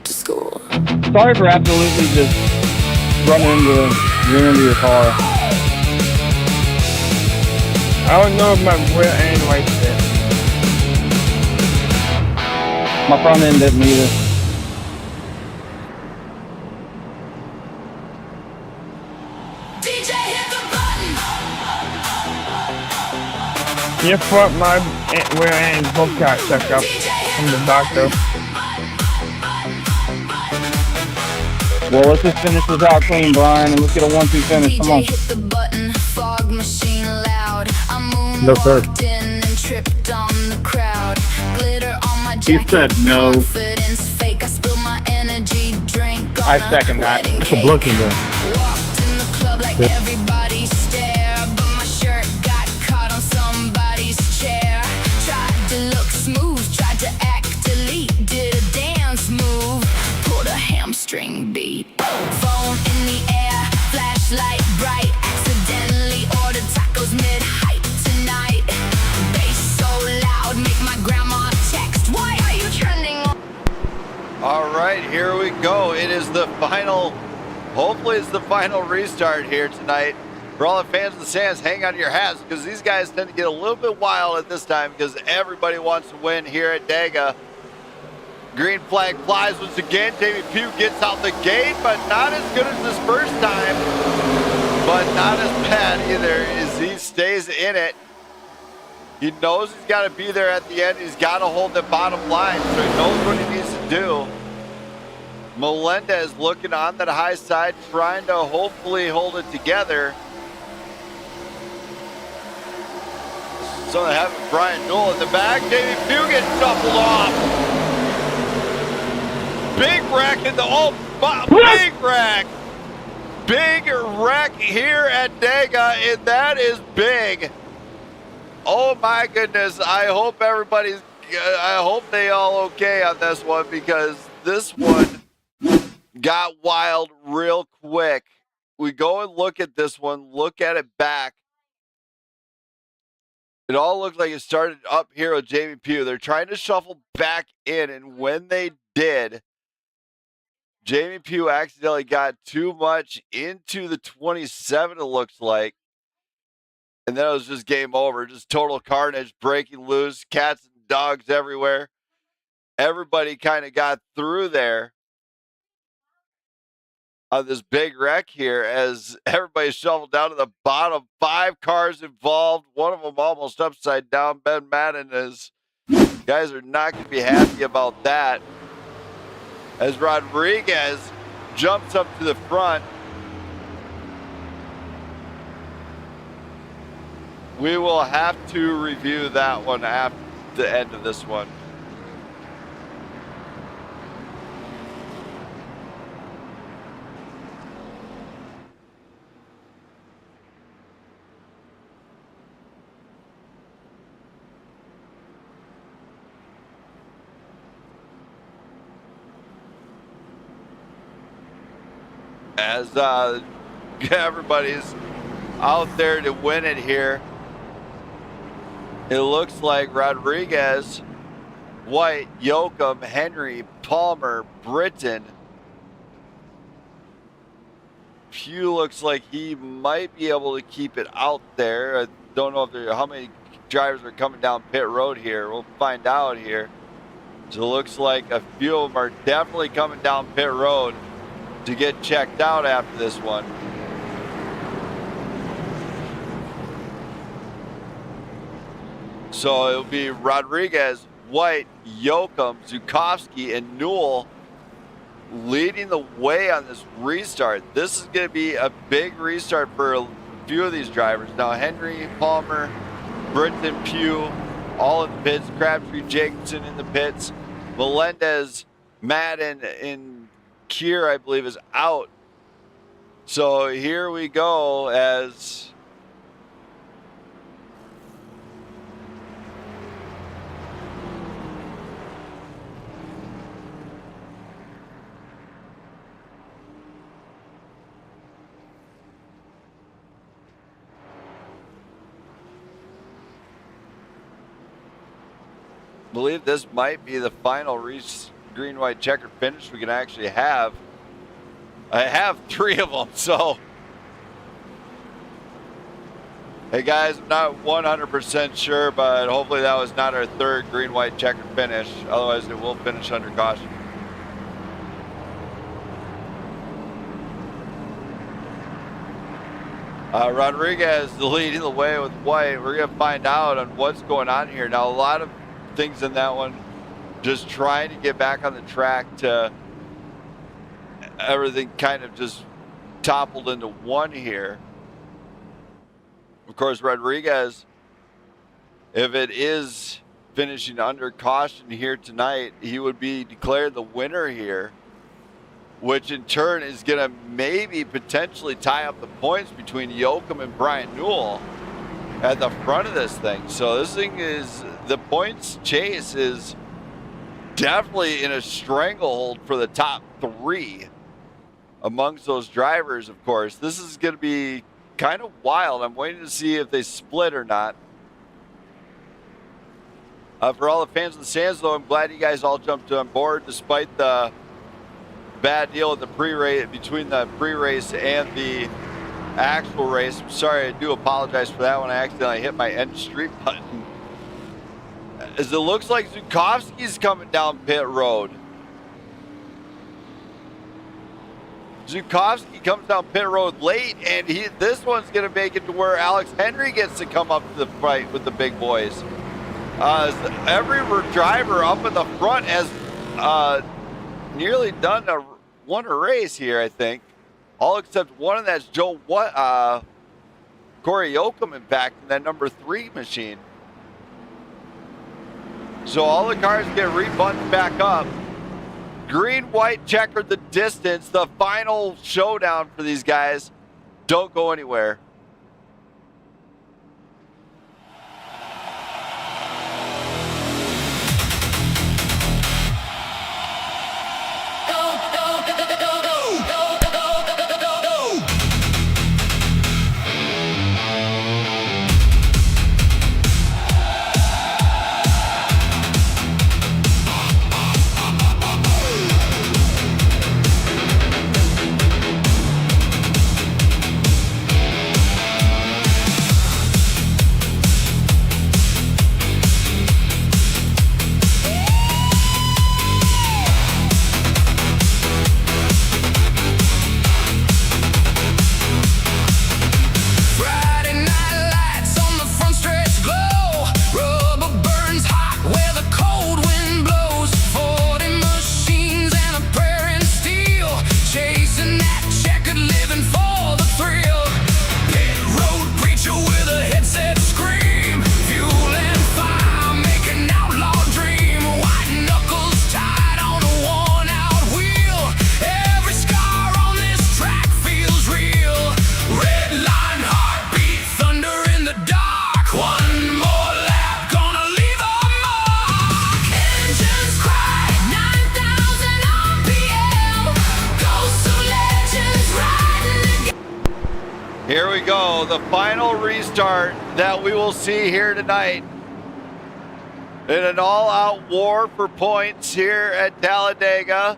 to school. Sorry for absolutely just running into your car. I don't know if my rear end right there. My front end didn't either. DJ hit the button. Your front, my rear end both got checked out from the doctor. Well, let's just finish this out clean, Brian, and let's get a 1-2 finish. Come on. DJ hit the button, fog machine loud. I No, sir. moonwalked in and tripped on the crowd. Glitter on my He jacket. said no. Confidence fake. I spilled my energy drink on I a second that. wedding It's a cake. blinking there. Walked in the club like Yep. everybody stared, but my shirt got caught on somebody's chair. Phone in the air, flashlight bright. Accidentally ordered tacos mid-hype tonight. Bass so loud, make my grandma text. Why are you trending on? All right, here we go. It is the final, hopefully it's the final restart here tonight. For all the fans of the Sands, hang on to your hats because these guys tend to get a little bit wild at this time because everybody wants to win here at Dega. Green flag flies once again. Jamie Pugh gets out the gate, but not as good as this first time. But not as bad either as he stays in it. He knows he's got to be there at the end. He's got to hold the bottom line, so he knows what he needs to do. Melendez looking on that high side, trying to hopefully hold it together. So they have Brian Newell in the back. Jamie Pugh gets shuffled off. Big wreck in the big wreck. Big wreck here at Dega, and that is big. Oh my goodness. I hope they all okay on this one because this one got wild real quick. We go and look at this one, look at it back. It all looked like it started up here with Jamie Pugh. They're trying to shuffle back in, and when they did, Jamie Pugh accidentally got too much into the 27, it looks like. And then it was just game over. Just total carnage, breaking loose, cats and dogs everywhere. Everybody kind of got through there on this big wreck here as everybody shoveled down to the bottom. 5 cars involved, one of them almost upside down. Ben Madden is, guys are not going to be happy about that. As Rodriguez jumps up to the front. We will have to review that one after the end of this one. As everybody's out there to win it here. It looks like Rodriguez, White, Yoakum, Henry, Palmer, Britton. Pugh looks like he might be able to keep it out there. I don't know if how many drivers are coming down pit road here. We'll find out here. So it looks like a few of them are definitely coming down pit road to get checked out after this one. So it'll be Rodriguez, White, Yoakum, Zukovsky, and Newell leading the way on this restart. This is going to be a big restart for a few of these drivers. Now Henry, Palmer, Britton, Pugh, all in the pits. Crabtree, Jacobson in the pits. Melendez, Madden, and Kier, I believe, is out. So here we go as I believe this might be the final green, white, checkered finish we can actually have. I have 3 of them, so. Hey guys, I'm not 100% sure, but hopefully that was not our 3rd green, white, checkered finish. Otherwise, it will finish under caution. Rodriguez leading the way with White. We're going to find out on what's going on here. Now, a lot of things in that one, just trying to get back on the track to everything kind of just toppled into one here. Of course, Rodriguez, if it is finishing under caution here tonight, he would be declared the winner here, which in turn is going to maybe potentially tie up the points between Yoakum and Brian Newell at the front of this thing. So this thing is, the points chase is definitely in a stranglehold for the top 3 amongst those drivers, of course. This is going to be kind of wild. I'm waiting to see if they split or not. For all the fans of the Sands, though, I'm glad you guys all jumped on board despite the bad deal at the pre-race, between the pre-race and the actual race. I'm sorry, I do apologize for that when I accidentally hit my end street button. As it looks like Zukowski's coming down pit road. Zukowski comes down pit road late, and this one's going to make it to where Alex Henry gets to come up to the fight with the big boys. Every driver up in the front has nearly won a race here, I think. All except one, and that's Corey Yoakum, in fact, in that number 3 machine. So all the cars get rebundled back up. Green, white, checkered the distance. The final showdown for these guys. Don't go anywhere. Here we go, the final restart that we will see here tonight in an all-out war for points here at Talledega.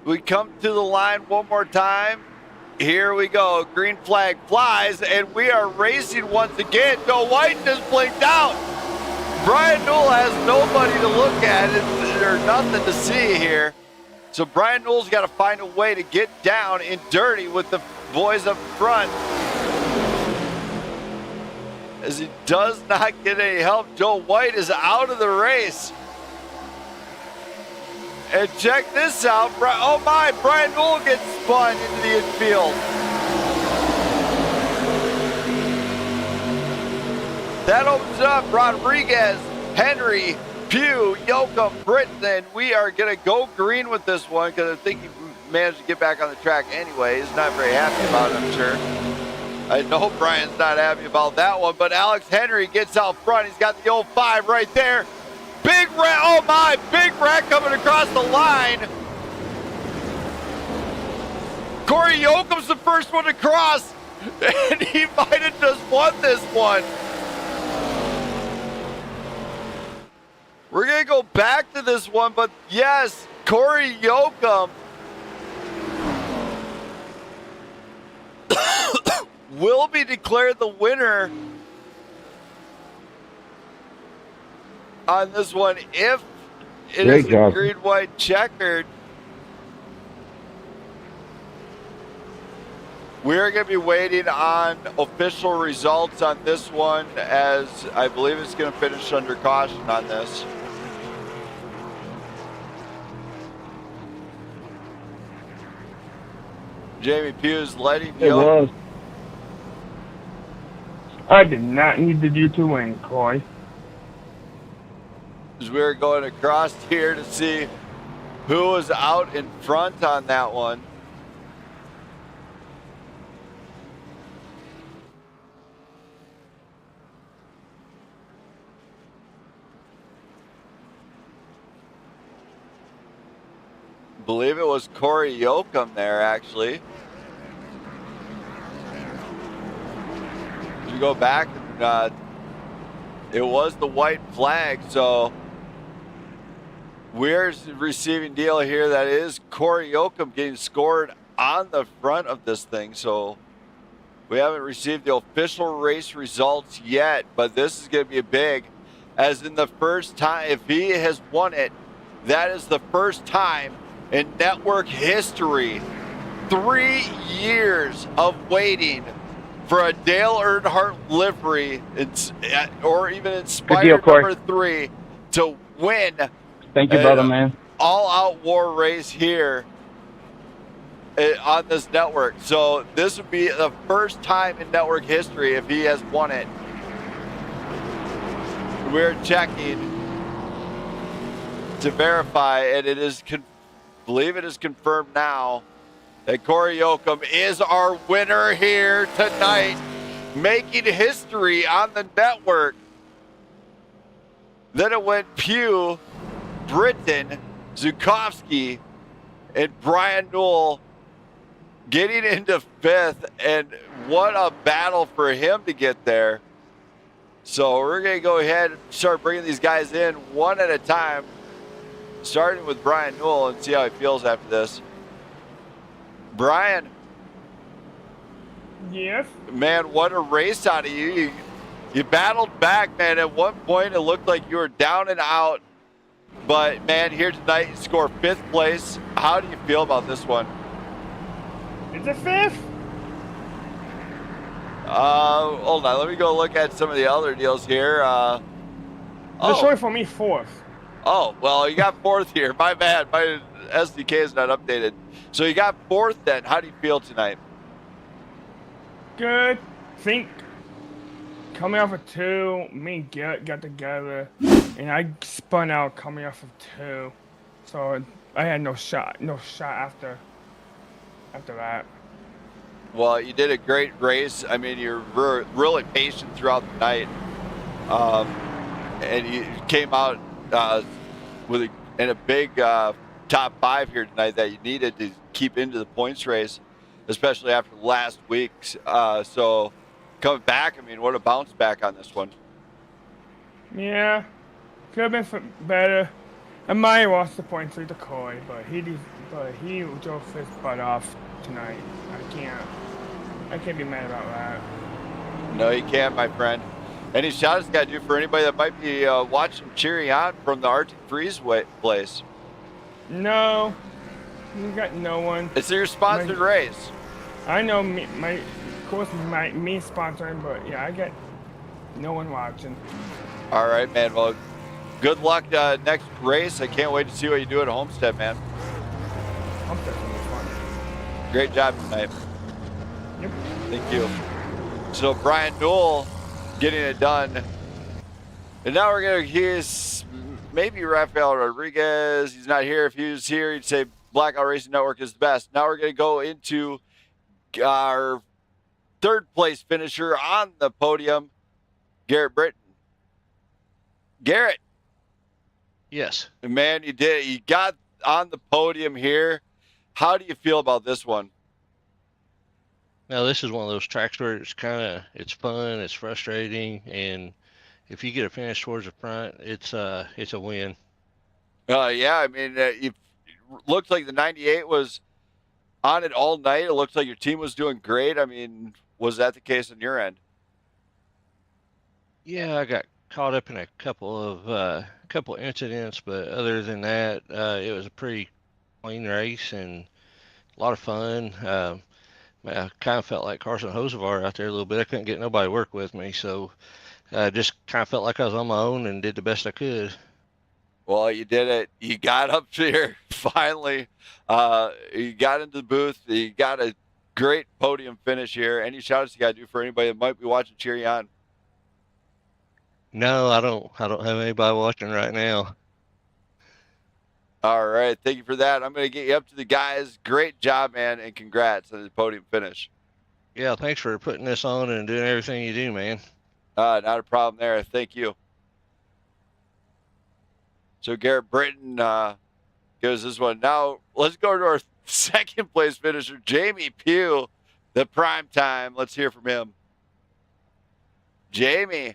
We come to the line one more time. Here we go, green flag flies, and we are racing once again. Joe White just blinked out. Brian Newell has nobody to look at, there's nothing to see here. So Brian Newell's got to find a way to get down and dirty with the boys up front. As he does not get any help, Joe White is out of the race. And check this out, oh my, Brian Newell gets spun into the infield. That opens up Rodriguez, Henry, Pugh, Yoakum, Britton, and we are gonna go green with this one because I think he managed to get back on the track anyway. He's not very happy about it, I'm sure. I know Brian's not happy about that one, but Alex Henry gets out front. He's got the 05 right there. Big rat, oh my, big rat coming across the line. Corey Yoakum's the first one to cross, and he might have just won this one. We're gonna go back to this one, but yes, Corey Yoakum will be declared the winner on this one if it is green, white, checkered. We're going to be waiting on official results on this one, as I believe it's going to finish under caution on this. Jamie Pugh's letting you know. I did not need you to win, Coy. As we're going across here to see who was out in front on that one. believe it was Corey Yoakum there, actually. You go back, and it was the white flag, so we're receiving deal here that is Corey Yoakum getting scored on the front of this thing, so we haven't received the official race results yet, but this is going to be big, as in the first time, if he has won it, that is the first time in network history, 3 years of waiting for a Dale Earnhardt livery, or even Inspired number 3, to win. Thank you, brother, man. All-out war race here on this network. So this would be the first time in network history if he has won it. We're checking to verify, and it is, believe it is confirmed now, that Corey Yoakum is our winner here tonight, making history on the network. Then it went Pugh, Britton, Zukowski, and Brian Newell getting into 5th, and what a battle for him to get there. So we're going to go ahead and start bringing these guys in one at a time, starting with Brian Newell, and see how he feels after this. Brian. Yes? Man, what a race out of you. You battled back, man. At one point, it looked like you were down and out. But, man, here tonight, you score 5th place. How do you feel about this one? It's a 5th? Hold on. Let me go look at some of the other deals here. They're showing for me 4th. Oh, well, you got 4th here. My bad. My SDK is not updated. So you got 4th then. How do you feel tonight? Good. Think coming off of 2, me and Garrett got together, and I spun out coming off of 2. So I had no shot after that. Well, you did a great race. I mean, you're really patient throughout the night. And you came out in a big top 5 here tonight that you needed to keep into the points race, especially after last week's. So coming back, I mean, what a bounce back on this one. Yeah, could have been better. I might have lost the points to Corey, but he drove his butt off tonight. I can't be mad about that. No, you can't, my friend. Any shout outs you got to do for anybody that might be watching cheering on from the Artic Freeze place? No, we got no one. It's your sponsored race. I know me sponsoring, but yeah, I got no one watching. All right, man. Well, good luck next race. I can't wait to see what you do at Homestead, man. Homestead's gonna be fun. Great job tonight. Yep. Thank you. So Brian Newell getting it done. And now we're going to hear maybe Rafael Rodriguez. He's not here. If he was here, he'd say Blackout Racing Network is the best. Now we're going to go into our 3rd place finisher on the podium, Garrett Britton. Garrett. Yes. Man, you did. You got on the podium here. How do you feel about this one? Now, this is one of those tracks where it's fun, it's frustrating, and if you get a finish towards the front, it's a win. Yeah, I mean, it looked like the 98 was on it all night. It looked like your team was doing great. I mean, was that the case on your end? Yeah, I got caught up in a couple incidents, but other than that, it was a pretty clean race and a lot of fun. I kind of felt like Carson Hosevar out there a little bit. I couldn't get nobody to work with me, so I just kind of felt like I was on my own and did the best I could. Well, you did it. You got up here finally. You got into the booth. You got a great podium finish here. Any shout-outs you got to do for anybody that might be watching cheer you on? No, I don't have anybody watching right now. All right. Thank you for that. I'm going to get you up to the guys. Great job, man, and congrats on the podium finish. Yeah, thanks for putting this on and doing everything you do, man. Not a problem there. Thank you. So Garrett Britton goes this one. Now let's go to our second place finisher, Jamie Pugh, the prime time. Let's hear from him. Jamie.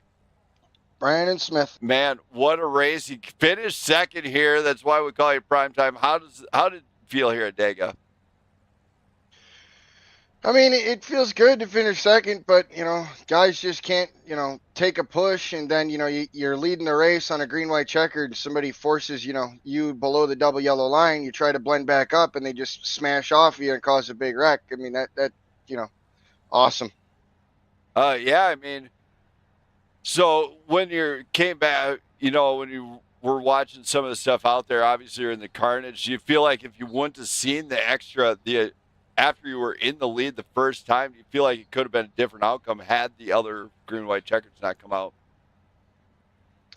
Brandon Smith. Man, what a race. He finished second here. That's why we call you prime time. How did it feel here at Dega? I mean, it feels good to finish second, but, guys just can't, take a push, and then, you're leading the race on a green-white checkered, and somebody forces, you below the double yellow line, you try to blend back up, and they just smash off you and cause a big wreck. I mean, that awesome. Yeah, I mean, so when you came back, when you were watching some of the stuff out there, obviously you're in the carnage, do you feel like if you wouldn't have seen the extra, after you were in the lead the first time, you feel like it could have been a different outcome had the other green-white checkers not come out?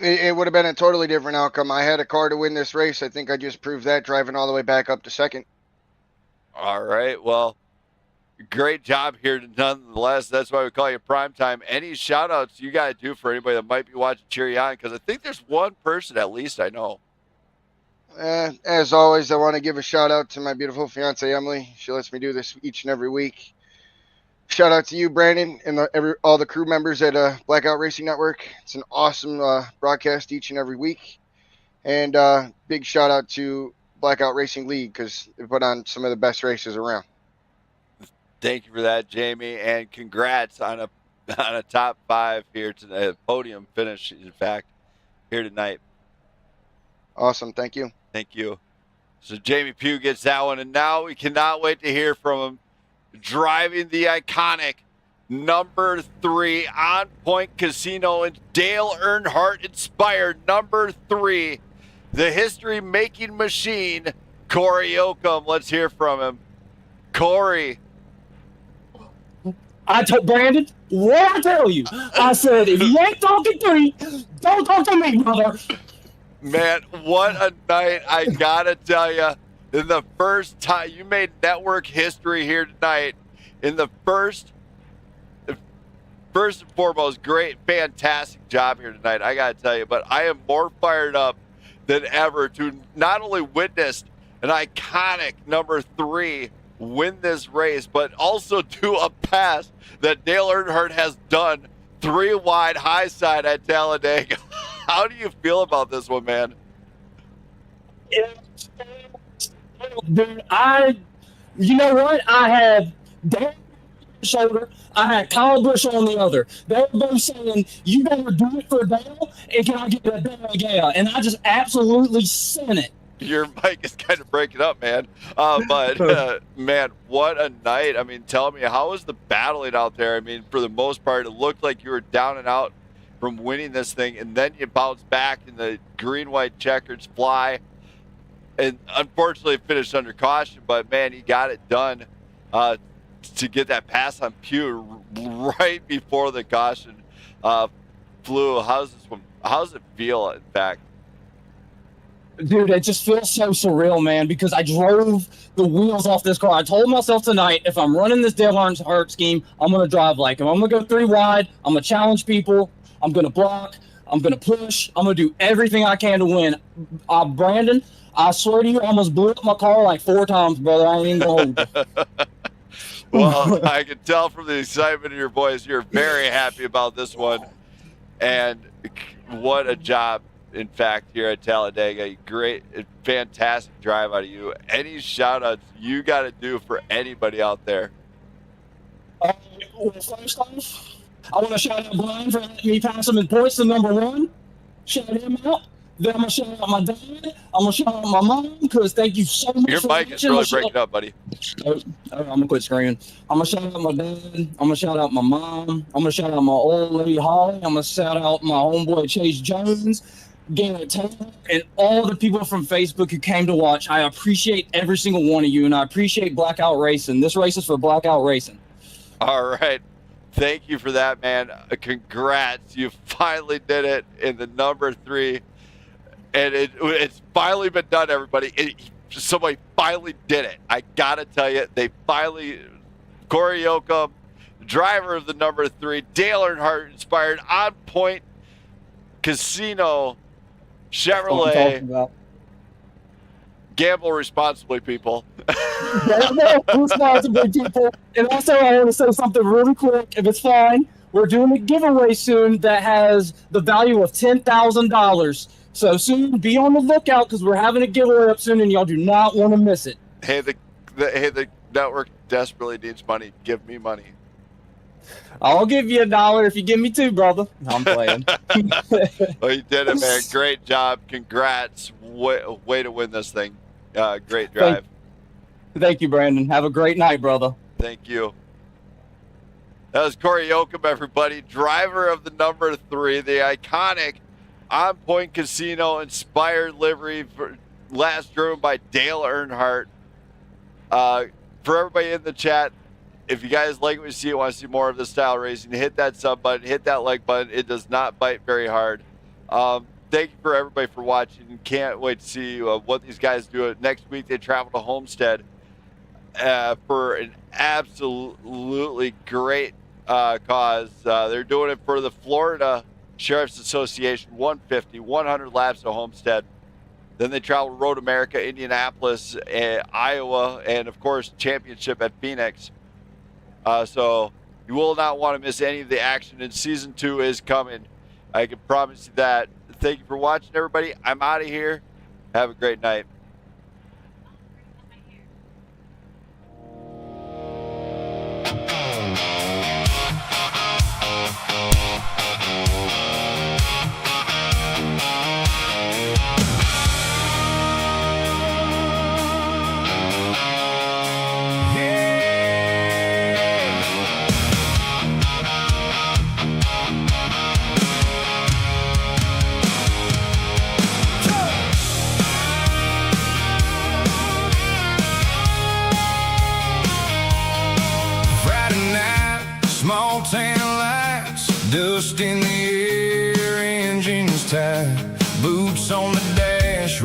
It would have been a totally different outcome. I had a car to win this race. I think I just proved that driving all the way back up to second. All right. Well, great job here nonetheless. That's why we call you prime time. Any shout-outs you got to do for anybody that might be watching cheer you on? Because I think there's one person at least I know. As always, I want to give a shout out to my beautiful fiance Emily. She lets me do this each and every week. Shout out to you, Brandon, and all the crew members at Blackout Racing Network. It's an awesome broadcast each and every week. And big shout out to Blackout Racing League because they put on some of the best races around. Thank you for that, Jamie, and congrats on a top 5 here tonight, podium finish, in fact, here tonight. Awesome, thank you. Thank you. So Jamie Pugh gets that one, and now we cannot wait to hear from him. Driving the iconic number 3 On Point Casino and Dale Earnhardt inspired number 3, the history-making machine, Corey Oakham. Let's hear from him. Corey. I told Brandon, what I tell you? I said, if you ain't talking 3, don't talk to me, brother. Man, what a night. I gotta tell you, in the first time, you made network history here tonight. In the first and foremost, great, fantastic job here tonight, I gotta tell you. But I am more fired up than ever to not only witness an iconic number 3 win this race, but also do a pass that Dale Earnhardt has done 3 wide high side at Talledega. How do you feel about this one, man? Dude, you know what? I had Dan on the shoulder. I had Kyle Busch on the other. They were both saying, you better do it for Dale, and can I get a Dale? And I just absolutely sent it. Your mic is kind of breaking up, man. But, man, what a night. I mean, tell me, how was the battling out there? I mean, for the most part, it looked like you were down and out from winning this thing, and then you bounce back in the green-white checkers fly, and unfortunately finished under caution, but man, he got it done to get that pass on Pugh right before the caution flew. How's it feel, in fact? Dude, it just feels so surreal, man, because I drove the wheels off this car. I told myself tonight, if I'm running this Dale Earnhardt scheme, I'm going to drive like him. I'm going to go 3 wide. I'm going to challenge people. I'm going to block. I'm going to push. I'm going to do everything I can to win. Brandon, I swear to you, I almost blew up my car like 4 times, brother. I ain't even going to hold you. Well, I can tell from the excitement in your voice, you're very happy about this one. And what a job, in fact, here at Talledega. Great, fantastic drive out of you. Any shout-outs you got to do for anybody out there? Well, first off, I want to shout out Brian for letting me pass him in points to number 1. Shout him out. Then I'm going to shout out my dad. I'm going to shout out my mom because thank you so much. Your mic is really breaking up, buddy. I'm going to quit screaming. I'm going to shout out my dad. I'm going to shout out my mom. I'm going to shout out my old lady Holly. I'm going to shout out my homeboy Chase Jones, Garrett Taylor, and all the people from Facebook who came to watch. I appreciate every single one of you, and I appreciate Blackout Racing. This race is for Blackout Racing. All right. Thank you for that, man. Congrats. You finally did it in the number 3. And it's finally been done, everybody. Somebody finally did it. I got to tell you, Corey Oakham, driver of the number 3, Dale Earnhardt inspired On Point Casino Chevrolet, Gamble responsibly, people. Responsibly, people. And also, I want to say something really quick, if it's fine. We're doing a giveaway soon that has the value of $10,000. So soon, be on the lookout because we're having a giveaway up soon, and y'all do not want to miss it. Hey, the network desperately needs money. Give me money. I'll give you $1 if you give me $2, brother. No, I'm playing. Well, you did it, man. Great job. Congrats. Way to win this thing. Great drive. Thank you, Brandon. Have a great night, brother. Thank you. That was Corey Yoakum, everybody. Driver of the number 3, the iconic On Point Casino inspired livery, last driven by Dale Earnhardt. For everybody in the chat, if you guys like what you see, want to see more of this style racing, hit that sub button, hit that like button. It does not bite very hard. Thank you for everybody for watching. Can't wait to see what these guys do. Next week, they travel to Homestead for an absolutely great cause. They're doing it for the Florida Sheriff's Association 100 laps to Homestead. Then they travel to Road America, Indianapolis, Iowa, and of course championship at Phoenix. So you will not want to miss any of the action, and season 2 is coming. I can promise you that. Thank you for watching, everybody. I'm out of here. Have a great night. Small tan lights, dust in the air, engines tight, boots on the dash,